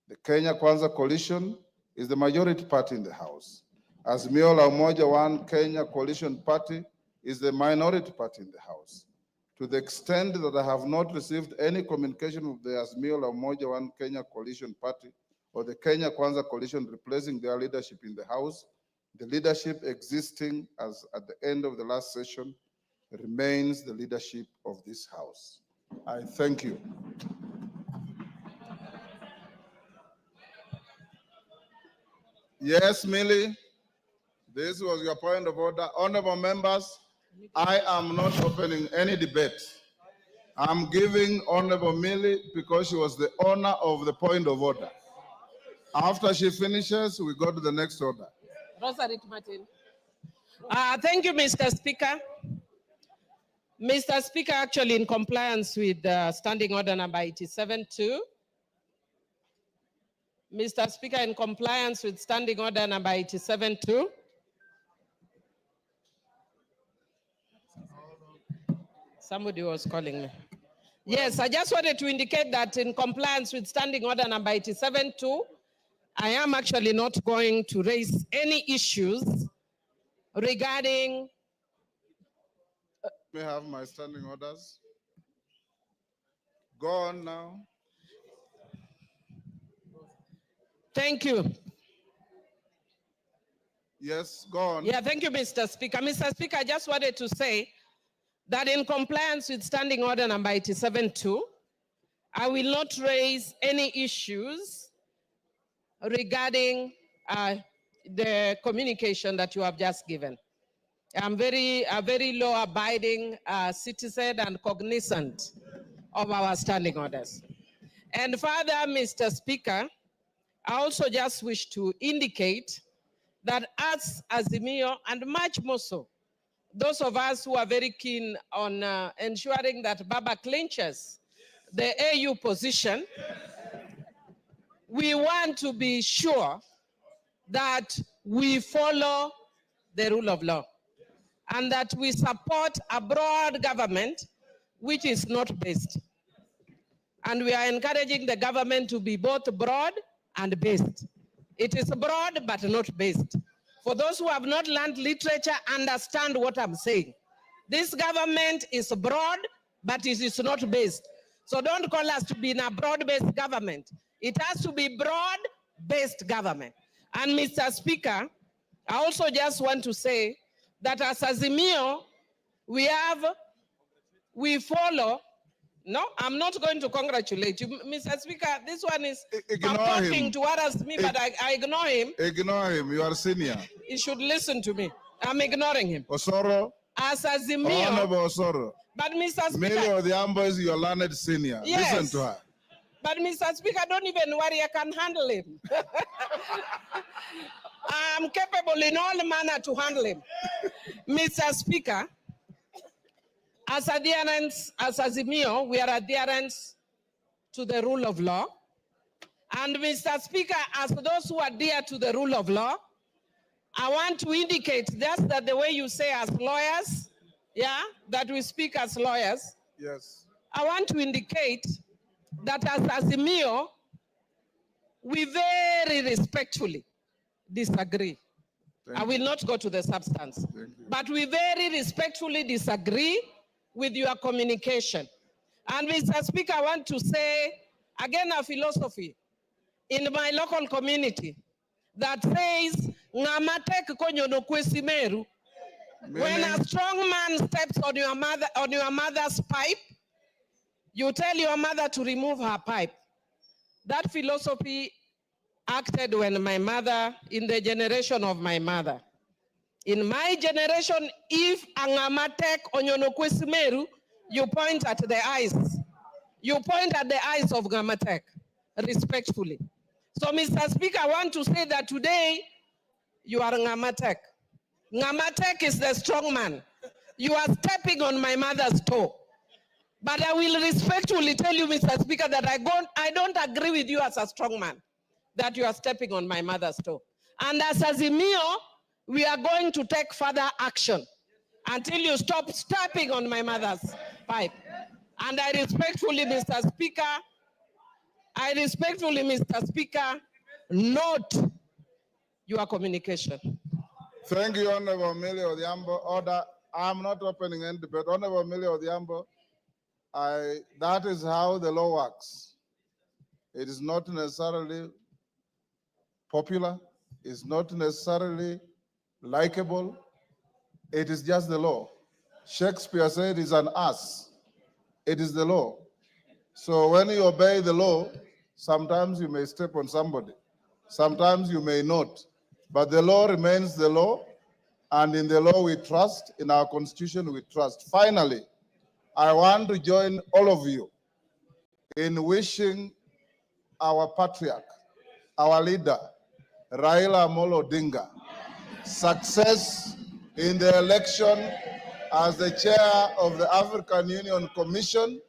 The Kenya Kwanza Coalition is the majority party in the House. Azimio la Umoja One Kenya Coalition Party is the minority party in the House. To the extent that I have not received any communication with the Azimio la Umoja One Kenya Coalition Party or the Kenya Kwanza Coalition replacing their leadership in the House, the leadership existing as at the end of the last session remains the leadership of this House. I thank you. Yes, Millie, this was your point of order. Honorable members, I am not opening any debate. I'm giving Honorable Millie because she was the owner of the point of order. After she finishes, we go to the next order. Rosarit Martin. Thank you, Mr. Speaker. Mr. Speaker, actually in compliance with Standing Order number 87-2, Mr. Speaker, in compliance with Standing Order number 87-2, somebody was calling me. Yes, I just wanted to indicate that in compliance with Standing Order number 87-2, I am actually not going to raise any issues regarding. May I have my standing orders? Go on now. Thank you. Yes, go on. Yeah, thank you, Mr. Speaker. Mr. Speaker, I just wanted to say that in compliance with Standing Order number 87-2, I will not raise any issues regarding the communication that you have just given. I'm a very law-abiding citizen and cognizant of our standing orders. And further, Mr. Speaker, I also just wish to indicate that as Azimio, and much more so, those of us who are very keen on ensuring that Baba clinches the AU position, we want to be sure that we follow the rule of law and that we support a broad government which is not based. And we are encouraging the government to be both broad and based. It is broad but not based. For those who have not learned literature, understand what I'm saying. This government is broad, but it is not based. So don't call us to be in a broad-based government. It has to be broad-based government. And Mr. Speaker, I also just want to say that as Azimio, we follow. No, I'm not going to congratulate you. Mr. Speaker, this one is talking towards me, but I ignore him. Ignore him, you are senior. He should listen to me. I'm ignoring him. Osoro. As Azimio. Honorable Osoro. But Mr. Speaker. Millie Odhiambo is your learned senior. Yes. Listen to her. But Mr. Speaker, don't even worry, I can handle him. I'm capable in all manner to handle him. Mr. Speaker, as adherents, as Azimio, we are adherents to the rule of law. And Mr. Speaker, as those who adhere to the rule of law, I want to indicate just that the way you say as lawyers, yeah, that we speak as lawyers. Yes. I want to indicate that as Azimio, we very respectfully disagree. I will not go to the substance, but we very respectfully disagree with your communication. And Mr. Speaker, I want to say again a philosophy in my local community that says, "Ngamatek konyono kwesimeru." When a strong man steps on your mother's pipe, you tell your mother to remove her pipe. That philosophy acted when my mother, in the generation of my mother. In my generation, if angamatek onyono kwesimeru, you point at the eyes. You point at the eyes of Ngamatek, respectfully. So, Mr. Speaker, I want to say that today, you are Ngamatek. Ngamatek is the strong man. You are stepping on my mother's toe. But I will respectfully tell you, Mr. Speaker, that I don't agree with you as a strong man, that you are stepping on my mother's toe. And as Azimio, we are going to take further action until you stop stepping on my mother's pipe. And I respectfully, Mr. Speaker, note your communication. Thank you, Honorable Millie Odhiambo. Order. I'm not opening any debate. Honorable Millie Odhiambo, that is how the law works. It is not necessarily popular. It's not necessarily likable. It is just the law. Shakespeare said it's an ass. It is the law. So when you obey the law, sometimes you may step on somebody. Sometimes you may not. But the law remains the law. And in the law we trust. In our constitution we trust. Finally, I want to join all of you in wishing our patriarch, our leader, Raila Amolo Odinga, success in the election as the chair of the African Union Commission,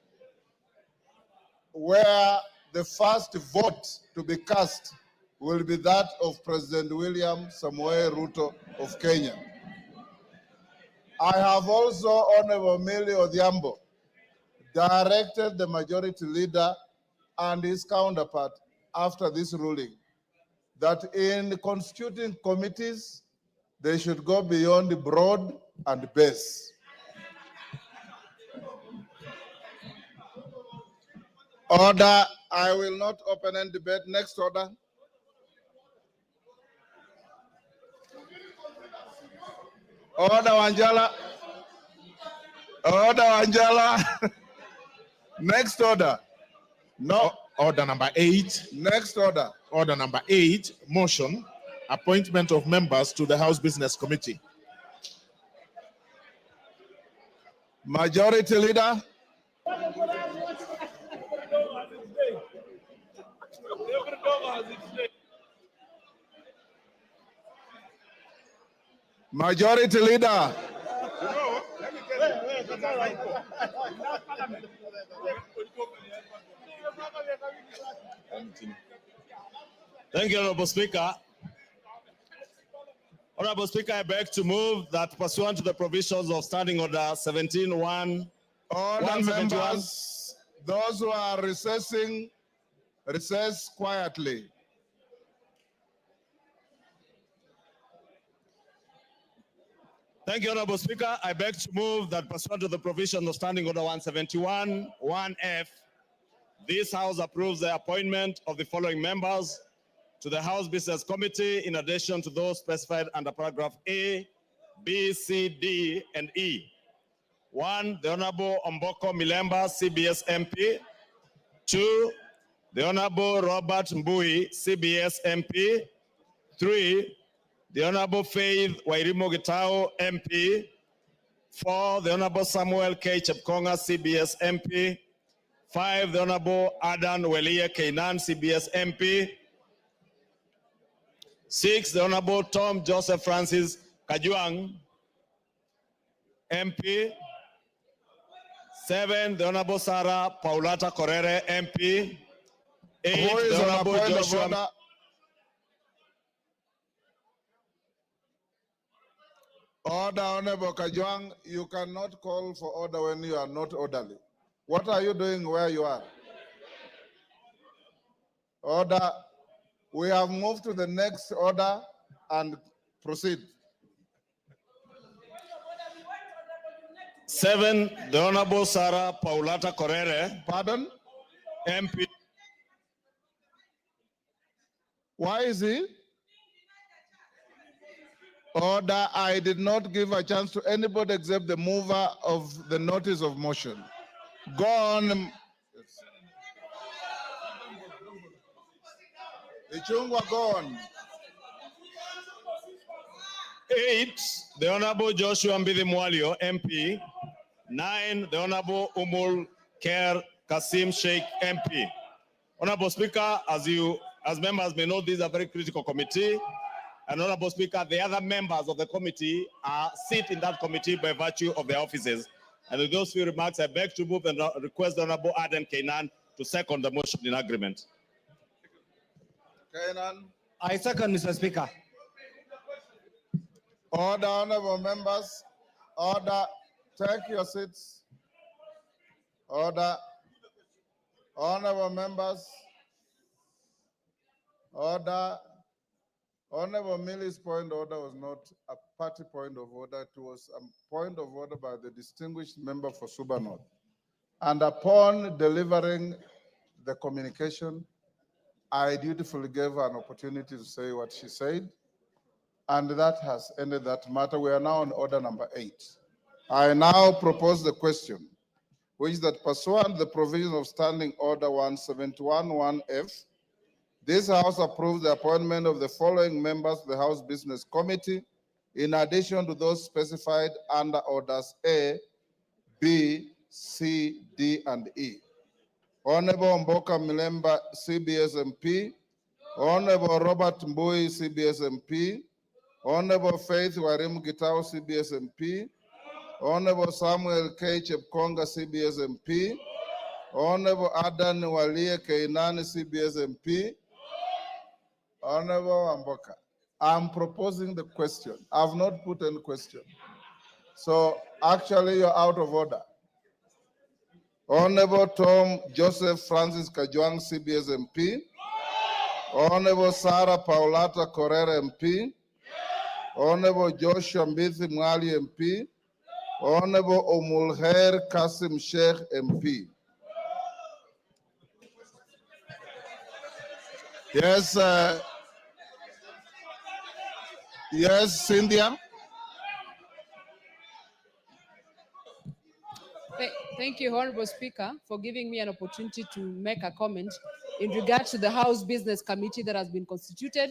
where the first vote to be cast will be that of President William Samoei Ruto of Kenya. I have also, Honorable Millie Odhiambo, directed the majority leader and his counterpart after this ruling that in constituting committees, they should go beyond broad and base. Order, I will not open any debate. Next order. Order, Wanjala. Order, Wanjala. Next order. No. Order number 8. Next order. Order number 8, motion, appointment of members to the House Business Committee. Majority Leader. Majority Leader. Thank you, Honorable Speaker. Honorable Speaker, I beg to move that pursuant to the provisions of Standing Order 17-1, Order, members, those who are recessing, recess quietly. Thank you, Honorable Speaker. I beg to move that pursuant to the provisions of Standing Order 171, 1F, this House approves the appointment of the following members to the House Business Committee in addition to those specified under paragraph A, B, C, D, and E. 1, the Honorable Omboko Milemba, CBS MP. 2, the Honorable Robert Mbui, CBS MP. 3, the Honorable Faith Wairimo Gitao, MP. 4, the Honorable Samuel K. Chepkonga, CBS MP. 5, the Honorable Adan Welia Keinan, CBS MP. 6, the Honorable Tom Joseph Francis Kajuang, MP. 7, the Honorable Sarah Paulata Korere, MP. 8, Who is the on a Honorable point of Joshua. order? Order, Honorable Kajwang, you cannot call for order when you are not orderly. What are you doing where you are? Order. We have moved to the next order and proceed. 7, the Honorable Sarah Paulata Korere, Pardon? MP. Why is he? Order, I did not give a chance to anybody except the mover of the notice of motion. Go on. Ichungwa, go on. 8, the Honorable Joshua Mbidi Mwalio, MP. 9, the Honorable Umul Ker Kasim Sheikh, MP. Honorable Speaker, as members may know, this is a very critical committee. And Honorable Speaker, the other members of the committee sit in that committee by virtue of their offices. And with those few remarks, I beg to move and request the Honorable Aden Keinan to second the motion in agreement. Kainan. I second, Mr. Speaker. Order, honorable members. Order. Take your seats. Order. Honorable members. Order. Honorable Millie's point of order was not a party point of order. It was a point of order by the distinguished member for Suba North. And upon delivering the communication, I dutifully gave her an opportunity to say what she said, and that has ended that matter. We are now on order number 8. I now propose the question, which is that pursuant to the provision of Standing Order 171-1F, this House approves the appointment of the following members of the House Business Committee, in addition to those specified under Orders A, B, C, D, and E. Honorable Mboka Milemba, CBS MP. Honorable Robert Mbui, CBS MP. Honorable Faith Warim Gitao, CBS MP. Honorable Samuel K. Chepkonga, CBS MP. Honorable Adan Walie Keinani, CBS MP. Honorable Mboka, I'm proposing the question. I've not put any question. So actually you're out of order. Honorable Tom Joseph Francis Kajwang, CBS MP. Honorable Sarah Paulata Correra MP. Honorable Joshua Mbithi Mwali MP. Honorable Omulher Kasim Sheikh MP. Yes, yes, Cynthia. Thank you, Honorable Speaker, for giving me an opportunity to make a comment in regard to the House Business Committee that has been constituted.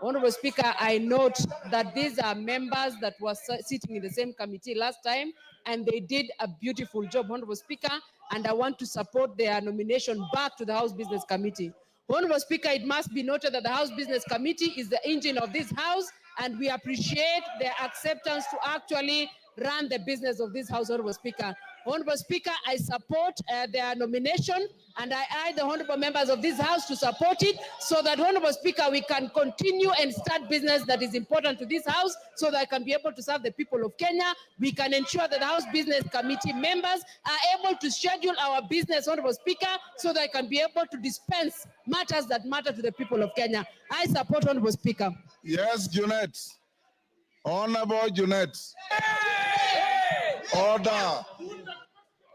Honorable Speaker, I note that these are members that were sitting in the same committee last time, and they did a beautiful job, Honorable Speaker, and I want to support their nomination back to the House Business Committee. Honorable Speaker, it must be noted that the House Business Committee is the engine of this House, and we appreciate their acceptance to actually run the business of this House, Honorable Speaker. Honorable Speaker, I support their nomination, and I urge the honorable members of this House to support it, so that, Honorable Speaker, we can continue and start business that is important to this House, so that I can be able to serve the people of Kenya. We can ensure that the House Business Committee members are able to schedule our business, Honorable Speaker, so that I can be able to dispense matters that matter to the people of Kenya. I support, Honorable Speaker. Yes, Junet. Honorable Junet. Order.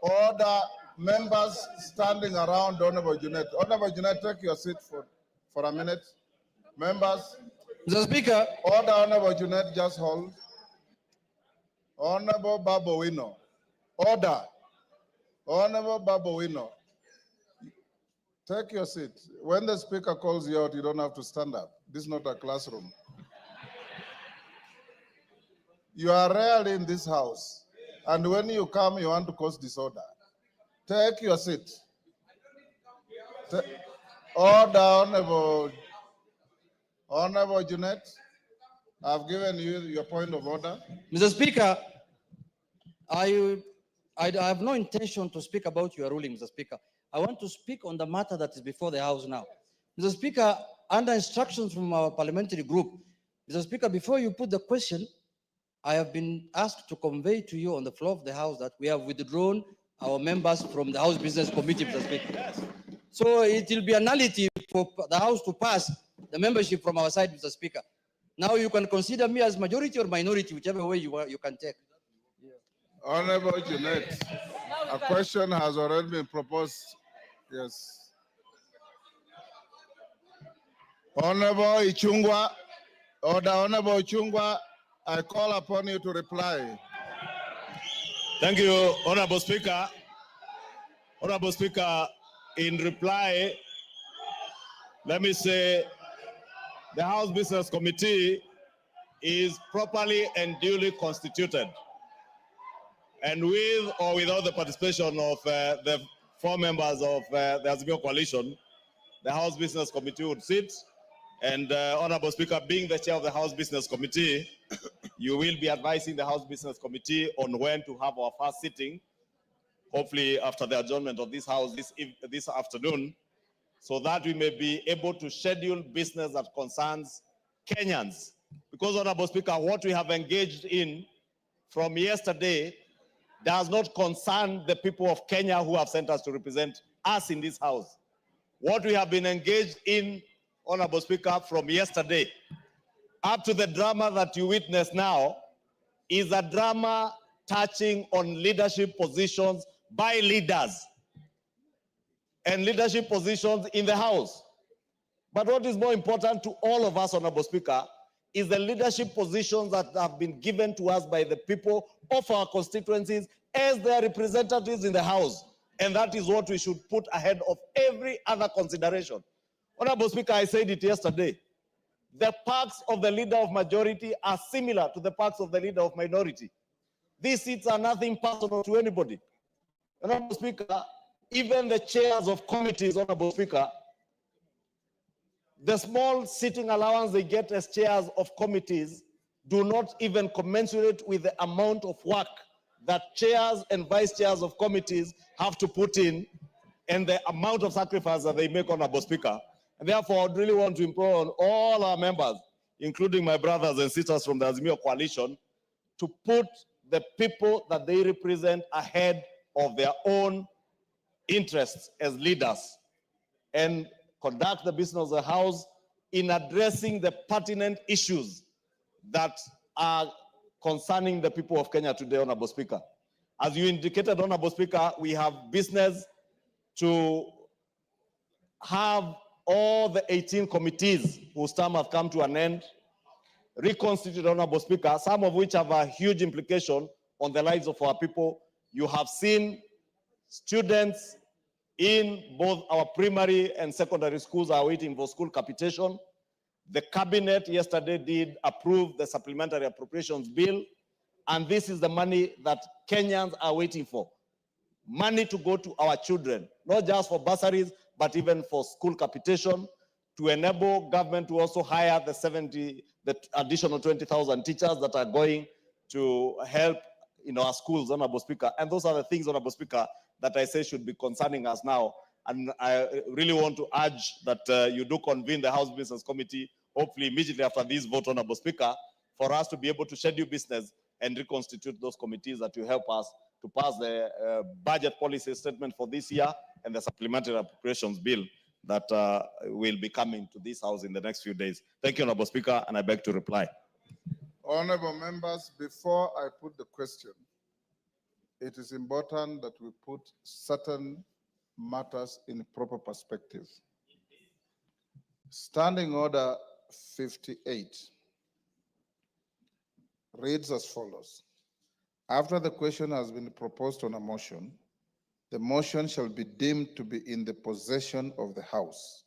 Order. Members standing around Honorable Junet. Honorable Junet, take your seat for a minute. Members. Mr. Speaker. Order, Honorable Junet, just hold. Honorable Babowino. Order. Honorable Babowino. Take your seat. When the speaker calls you out, you don't have to stand up. This is not a classroom. You are rarely in this house, and when you come, you want to cause disorder. Take your seat. Order, Honorable Junet. I've given you your point of order. Mr. Speaker, I have no intention to speak about your ruling, Mr. Speaker. I want to speak on the matter that is before the House now. Mr. Speaker, under instructions from our parliamentary group, Mr. Speaker, before you put the question, I have been asked to convey to you on the floor of the House that we have withdrawn our members from the House Business Committee, Mr. Speaker. Yes. So it will be a nullity for the House to pass the membership from our side, Mr. Speaker. Now you can consider me as majority or minority, whichever way you can take. Yeah. Honorable Junet, a question has already been proposed. Yes. Honorable Ichungwa, order, Honorable Ichungwa, I call upon you to reply. Thank you, Honorable Speaker. Honorable Speaker, in reply, let me say the House Business Committee is properly and duly constituted. And with or without the participation of the 4 members of the Azimio coalition, the House Business Committee would sit. And Honorable Speaker, being the chair of the House Business Committee, you will be advising the House Business Committee on when to have our first sitting, hopefully after the adjournment of this House this afternoon, so that we may be able to schedule business that concerns Kenyans. Because, Honorable Speaker, what we have engaged in from yesterday does not concern the people of Kenya who have sent us to represent us in this House. What we have been engaged in, Honorable Speaker, from yesterday up to the drama that you witness now is a drama touching on leadership positions by leaders and leadership positions in the House. But what is more important to all of us, Honorable Speaker, is the leadership positions that have been given to us by the people of our constituencies as their representatives in the House. And that is what we should put ahead of every other consideration. Honorable Speaker, I said it yesterday. The perks of the leader of majority are similar to the perks of the leader of minority. These seats are nothing personal to anybody. Honorable Speaker, even the chairs of committees, Honorable Speaker, the small sitting allowance they get as chairs of committees do not even commensurate with the amount of work that chairs and vice chairs of committees have to put in and the amount of sacrifice that they make, Honorable Speaker. And therefore, I really want to implore on all our members, including my brothers and sisters from the Azimio coalition, to put the people that they represent ahead of their own interests as leaders and conduct the business of the House in addressing the pertinent issues that are concerning the people of Kenya today, Honorable Speaker. As you indicated, Honorable Speaker, we have business to have all the 18 committees whose term have come to an end reconstituted, Honorable Speaker, some of which have a huge implication on the lives of our people. You have seen students in both our primary and secondary schools are waiting for school capitation. The cabinet yesterday did approve the supplementary appropriations bill, and this is the money that Kenyans are waiting for. Money to go to our children, not just for bursaries, but even for school capitation, to enable government to also hire the additional 20,000 teachers that are going to help in our schools, Honorable Speaker. And those are the things, Honorable Speaker, that I say should be concerning us now. And I really want to urge that you do convene the House Business Committee, hopefully immediately after this vote, Honorable Speaker, for us to be able to schedule business and reconstitute those committees that will help us to pass the budget policy statement for this year and the supplementary appropriations bill that will be coming to this House in the next few days. Thank you, Honorable Speaker, and I beg to reply. Honorable members, before I put the question, it is important that we put certain matters in proper perspective. Standing Order 58 reads as follows. After the question has been proposed on a motion, the motion shall be deemed to be in the possession of the House,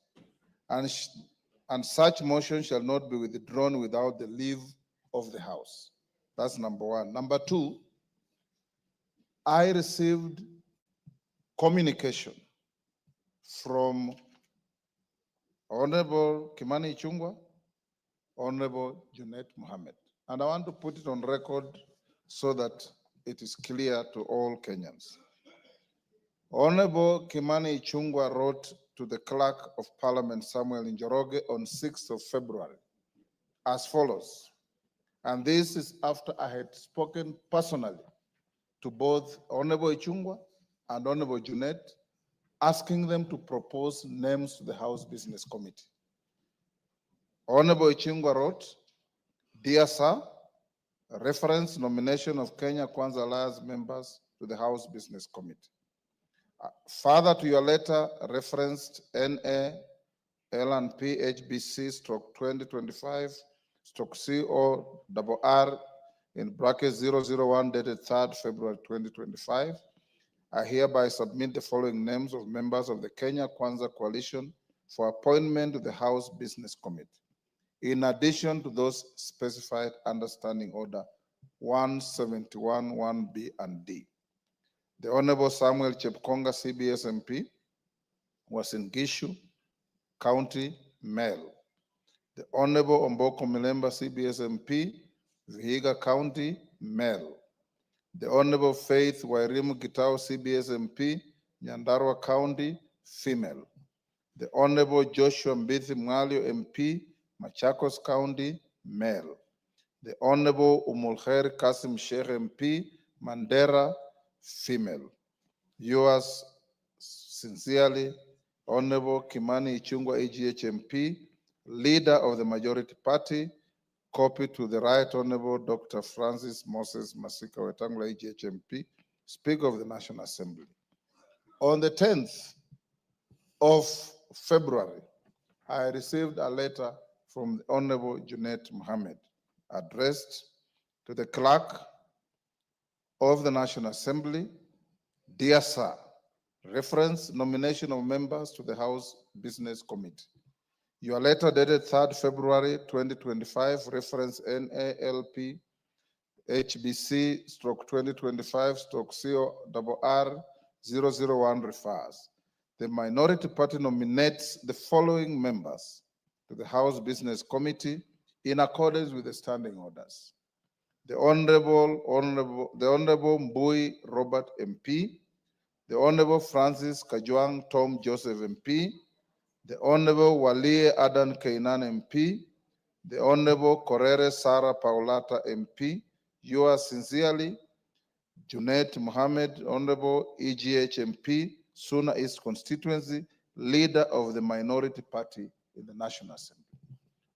and such motion shall not be withdrawn without the leave of the House. That's number one. Number two, I received communication from Honorable Kimani Ichung'wah, Honorable Junet Mohammed, and I want to put it on record so that it is clear to all Kenyans. Honorable Kimani Ichung'wah wrote to the Clerk of Parliament, Samuel Njoroge, on 6th of February as follows, and this is after I had spoken personally to both Honorable Ichung'wah and Honorable Junet, asking them to propose names to the House Business Committee. Honorable Ichung'wah wrote, "Dear Sir, reference nomination of Kenya Kwanza Alliance members to the House Business Committee. Further to your letter referenced NA L&P HBC stroke 2025 stroke CORR in bracket 001 dated 3rd February 2025, I hereby submit the following names of members of the Kenya Kwanza Coalition for appointment to the House Business Committee, in addition to those specified under Standing Order 171, 1B and D. The Honorable Samuel Chepkonga, CBS MP, was in Gishu County, Male. The Honorable Omboko Milemba, CBS MP, Vihiga County, Male. The Honorable Faith Wairimu Gitao, CBS MP, Nyandarua County, Female. The Honorable Joshua Mbithi Mwalio MP, Machakos County, Male. The Honorable Umulkhair Kasim Sheikh MP, Mandera, Female. Yours sincerely, Honorable Kimani Ichung'wah, AGH MP, Leader of the Majority Party, copy to the Right Honorable Dr. Francis Moses Masika Wetangula, AGH MP, Speaker of the National Assembly. On the 10th of February, I received a letter from the Honorable Junet Mohammed addressed to the clerk of the National Assembly. Dear Sir, reference nomination of members to the House Business Committee. Your letter dated 3rd February 2025, reference NALP HBC stroke 2025 stroke CORR 001 refers. The minority party nominates the following members to the House Business Committee in accordance with the standing orders. The Honorable Mbui Robert MP, the Honorable Francis Kajwang Tom Joseph MP, the Honorable Walie Adan Kainan MP, the Honorable Korere Sarah Paulata MP, yours sincerely, Junet Mohammed, Honorable EGH MP, Suna East Constituency, leader of the minority party in the National Assembly.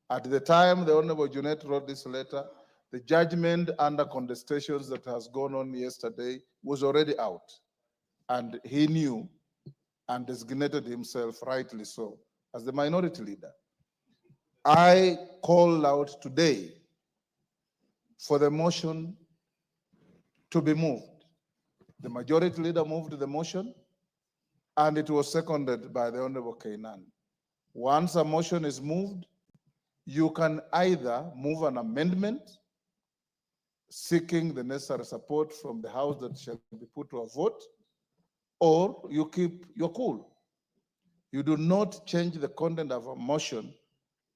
At the time the Honorable Junet wrote this letter, the judgment under contestations that has gone on yesterday was already out. And he knew and designated himself, rightly so, as the minority leader. I call out today for the motion to be moved. The majority leader moved the motion, and it was seconded by the Honorable Kainan. Once a motion is moved, you can either move an amendment seeking the necessary support from the House that shall be put to a vote, or you keep your cool. You do not change the content of a motion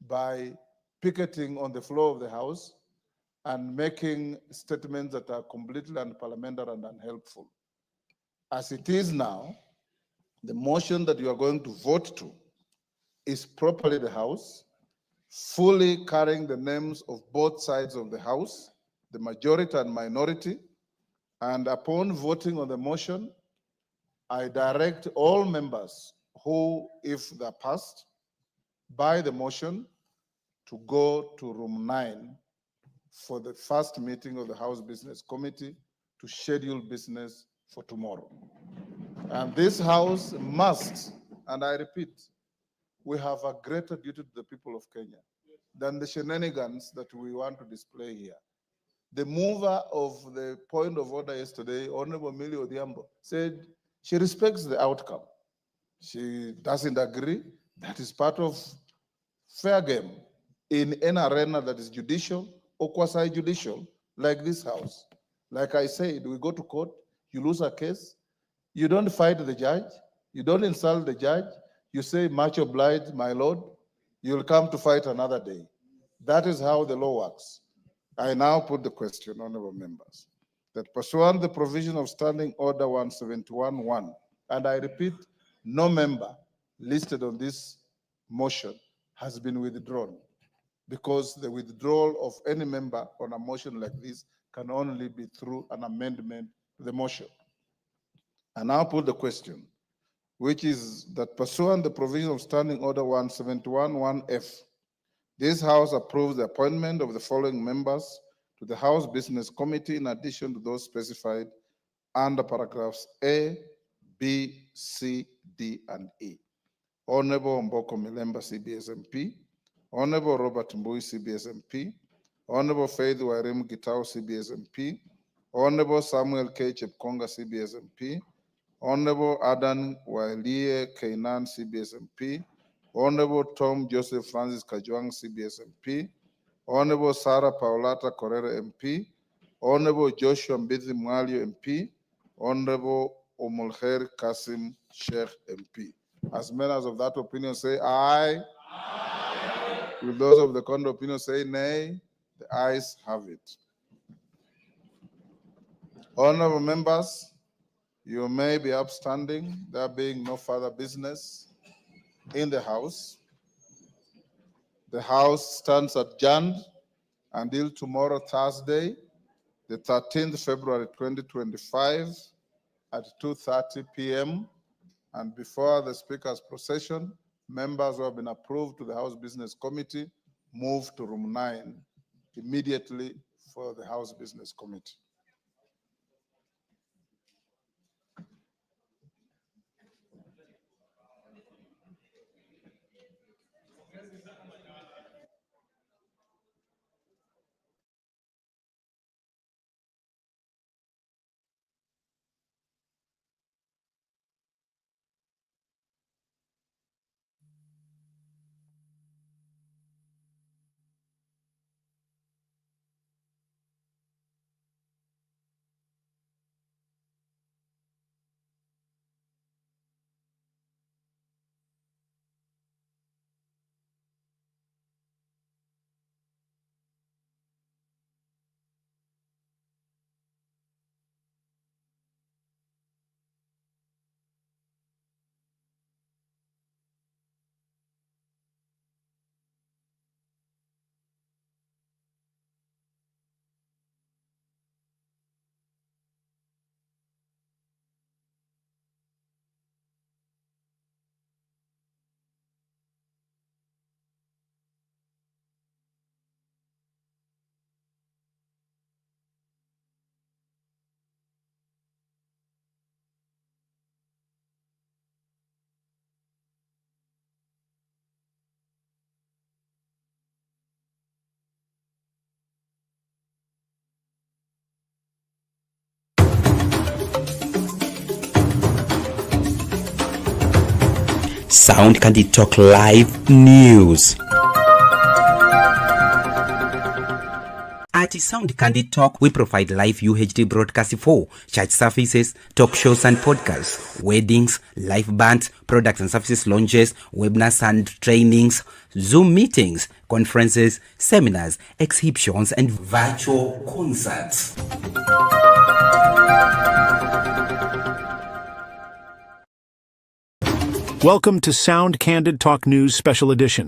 by picketing on the floor of the House and making statements that are completely unparliamentary and unhelpful. As it is now, the motion that you are going to vote to is properly the House, fully carrying the names of both sides of the House, the majority and minority, and upon voting on the motion, I direct all members who, if they're passed by the motion, to go to room 9 for the first meeting of the House Business Committee to schedule business for tomorrow. And this House must, and I repeat, we have a greater duty to the people of Kenya than the shenanigans that we want to display here. The mover of the point of order yesterday, Honorable Millie Odhiambo, said she respects the outcome. She doesn't agree. That is part of fair game in an arena that is judicial or quasi-judicial, like this House. Like I said, we go to court, you lose a case, you don't fight the judge, you don't insult the judge, you say, much obliged, my lord, you'll come to fight another day. That is how the law works. I now put the question, honorable members, that pursuant the provision of Standing Order 171-1, and I repeat, no member listed on this motion has been withdrawn, because the withdrawal of any member on a motion like this can only be through an amendment to the motion. And now put the question, which is that pursuant the provision of Standing Order 171-1F, this House approves the appointment of the following members to the House Business Committee in addition to those specified under paragraphs A, B, C, D, and E. Honorable Mboko Milemba, CBS MP, Honorable Robert Mbui, CBS MP, Honorable Faith Wairimu Gitau, CBS MP, Honorable Samuel K. Chepkonga, CBS MP, Honorable Adan Walie Kainan, CBS MP, Honorable Tom Joseph Francis Kajwang, CBS MP, Honorable Sarah Paulata Korere MP, Honorable Joshua Mbithi Mwalio MP, Honorable Omulher Kasim Sheikh MP. As members of that opinion say aye. Aye. Will those of the contrary opinion say nay? The ayes have it. Honorable members, you may be upstanding, there being no further business in the House. The House stands adjourned until tomorrow, Thursday, the 13th February 2025 at 2:30 p.m. And before the Speaker's procession, members who have been approved to the House Business Committee move to room 9 immediately for the House Business Committee. Sound Candid Talk Live News. At Sound Candid Talk, we provide live UHD broadcasting for church services, talk shows and podcasts, weddings, live bands, products and services launches, webinars and trainings, Zoom meetings, conferences, seminars, exhibitions, and virtual concerts. Welcome to Sound Candid Talk News Special Edition.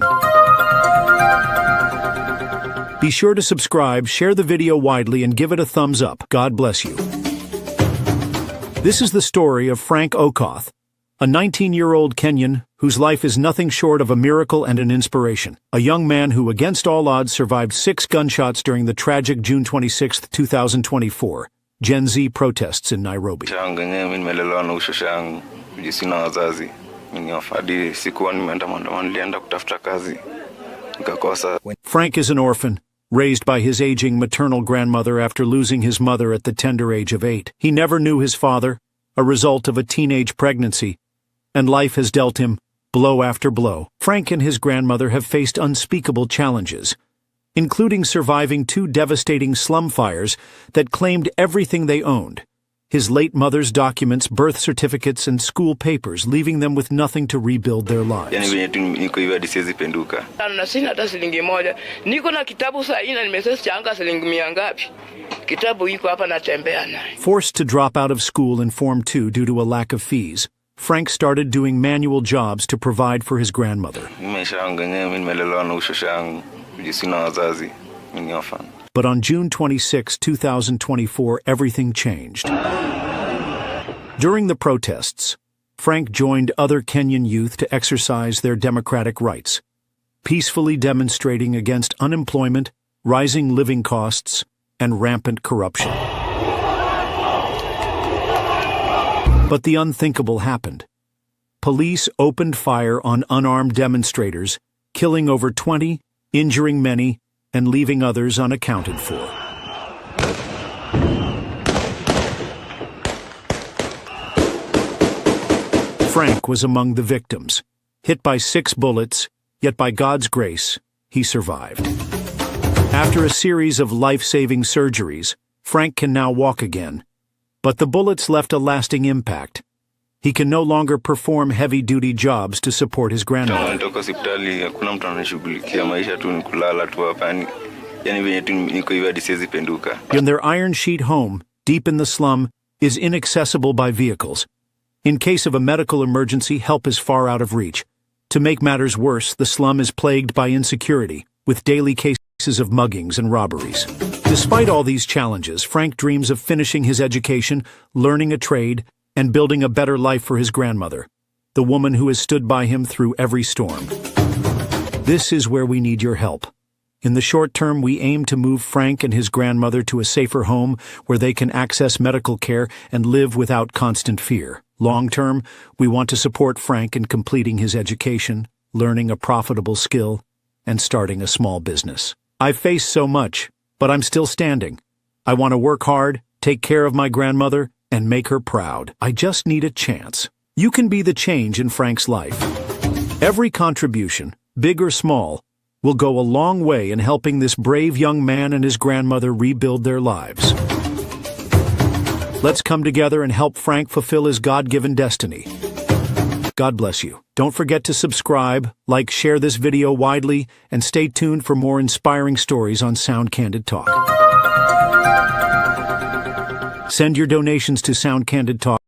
Be sure to subscribe, share the video widely, and give it a thumbs up. God bless you. This is the story of Frank Okoth, a 19-year-old Kenyan whose life is nothing short of a miracle and an inspiration. A young man who, against all odds, survived 6 gunshots during the tragic June 26, 2024, Gen Z protests in Nairobi. Frank is an orphan, raised by his aging maternal grandmother after losing his mother at the tender age of 8. He never knew his father, a result of a teenage pregnancy, and life has dealt him blow after blow. Frank and his grandmother have faced unspeakable challenges, including surviving 2 devastating slum fires that claimed everything they owned: his late mother's documents, birth certificates, and school papers, leaving them with nothing to rebuild their lives. Forced to drop out of school in Form 2 due to a lack of fees, Frank started doing manual jobs to provide for his grandmother. But on June 26, 2024, everything changed. During the protests, Frank joined other Kenyan youth to exercise their democratic rights, peacefully demonstrating against unemployment, rising living costs, and rampant corruption. But the unthinkable happened. Police opened fire on unarmed demonstrators, killing over 20, injuring many, and leaving others unaccounted for. Frank was among the victims, hit by 6 bullets, yet by God's grace, he survived. After a series of life-saving surgeries, Frank can now walk again, but the bullets left a lasting impact. He can no longer perform heavy-duty jobs to support his grandmother. In their iron sheet home, deep in the slum, is inaccessible by vehicles. In case of a medical emergency, help is far out of reach. To make matters worse, the slum is plagued by insecurity, with daily cases of muggings and robberies. Despite all these challenges, Frank dreams of finishing his education, learning a trade, and building a better life for his grandmother, the woman who has stood by him through every storm. This is where we need your help. In the short term, we aim to move Frank and his grandmother to a safer home where they can access medical care and live without constant fear. Long term, we want to support Frank in completing his education, learning a profitable skill, and starting a small business. I've faced so much, but I'm still standing. I want to work hard, take care of my grandmother, and make her proud. I just need a chance. You can be the change in Frank's life. Every contribution, big or small, will go a long way in helping this brave young man and his grandmother rebuild their lives. Let's come together and help Frank fulfill his God-given destiny. God bless you. Don't forget to subscribe, like, share this video widely, and stay tuned for more inspiring stories on Sound Candid Talk. Send your donations to Sound Candid Talk.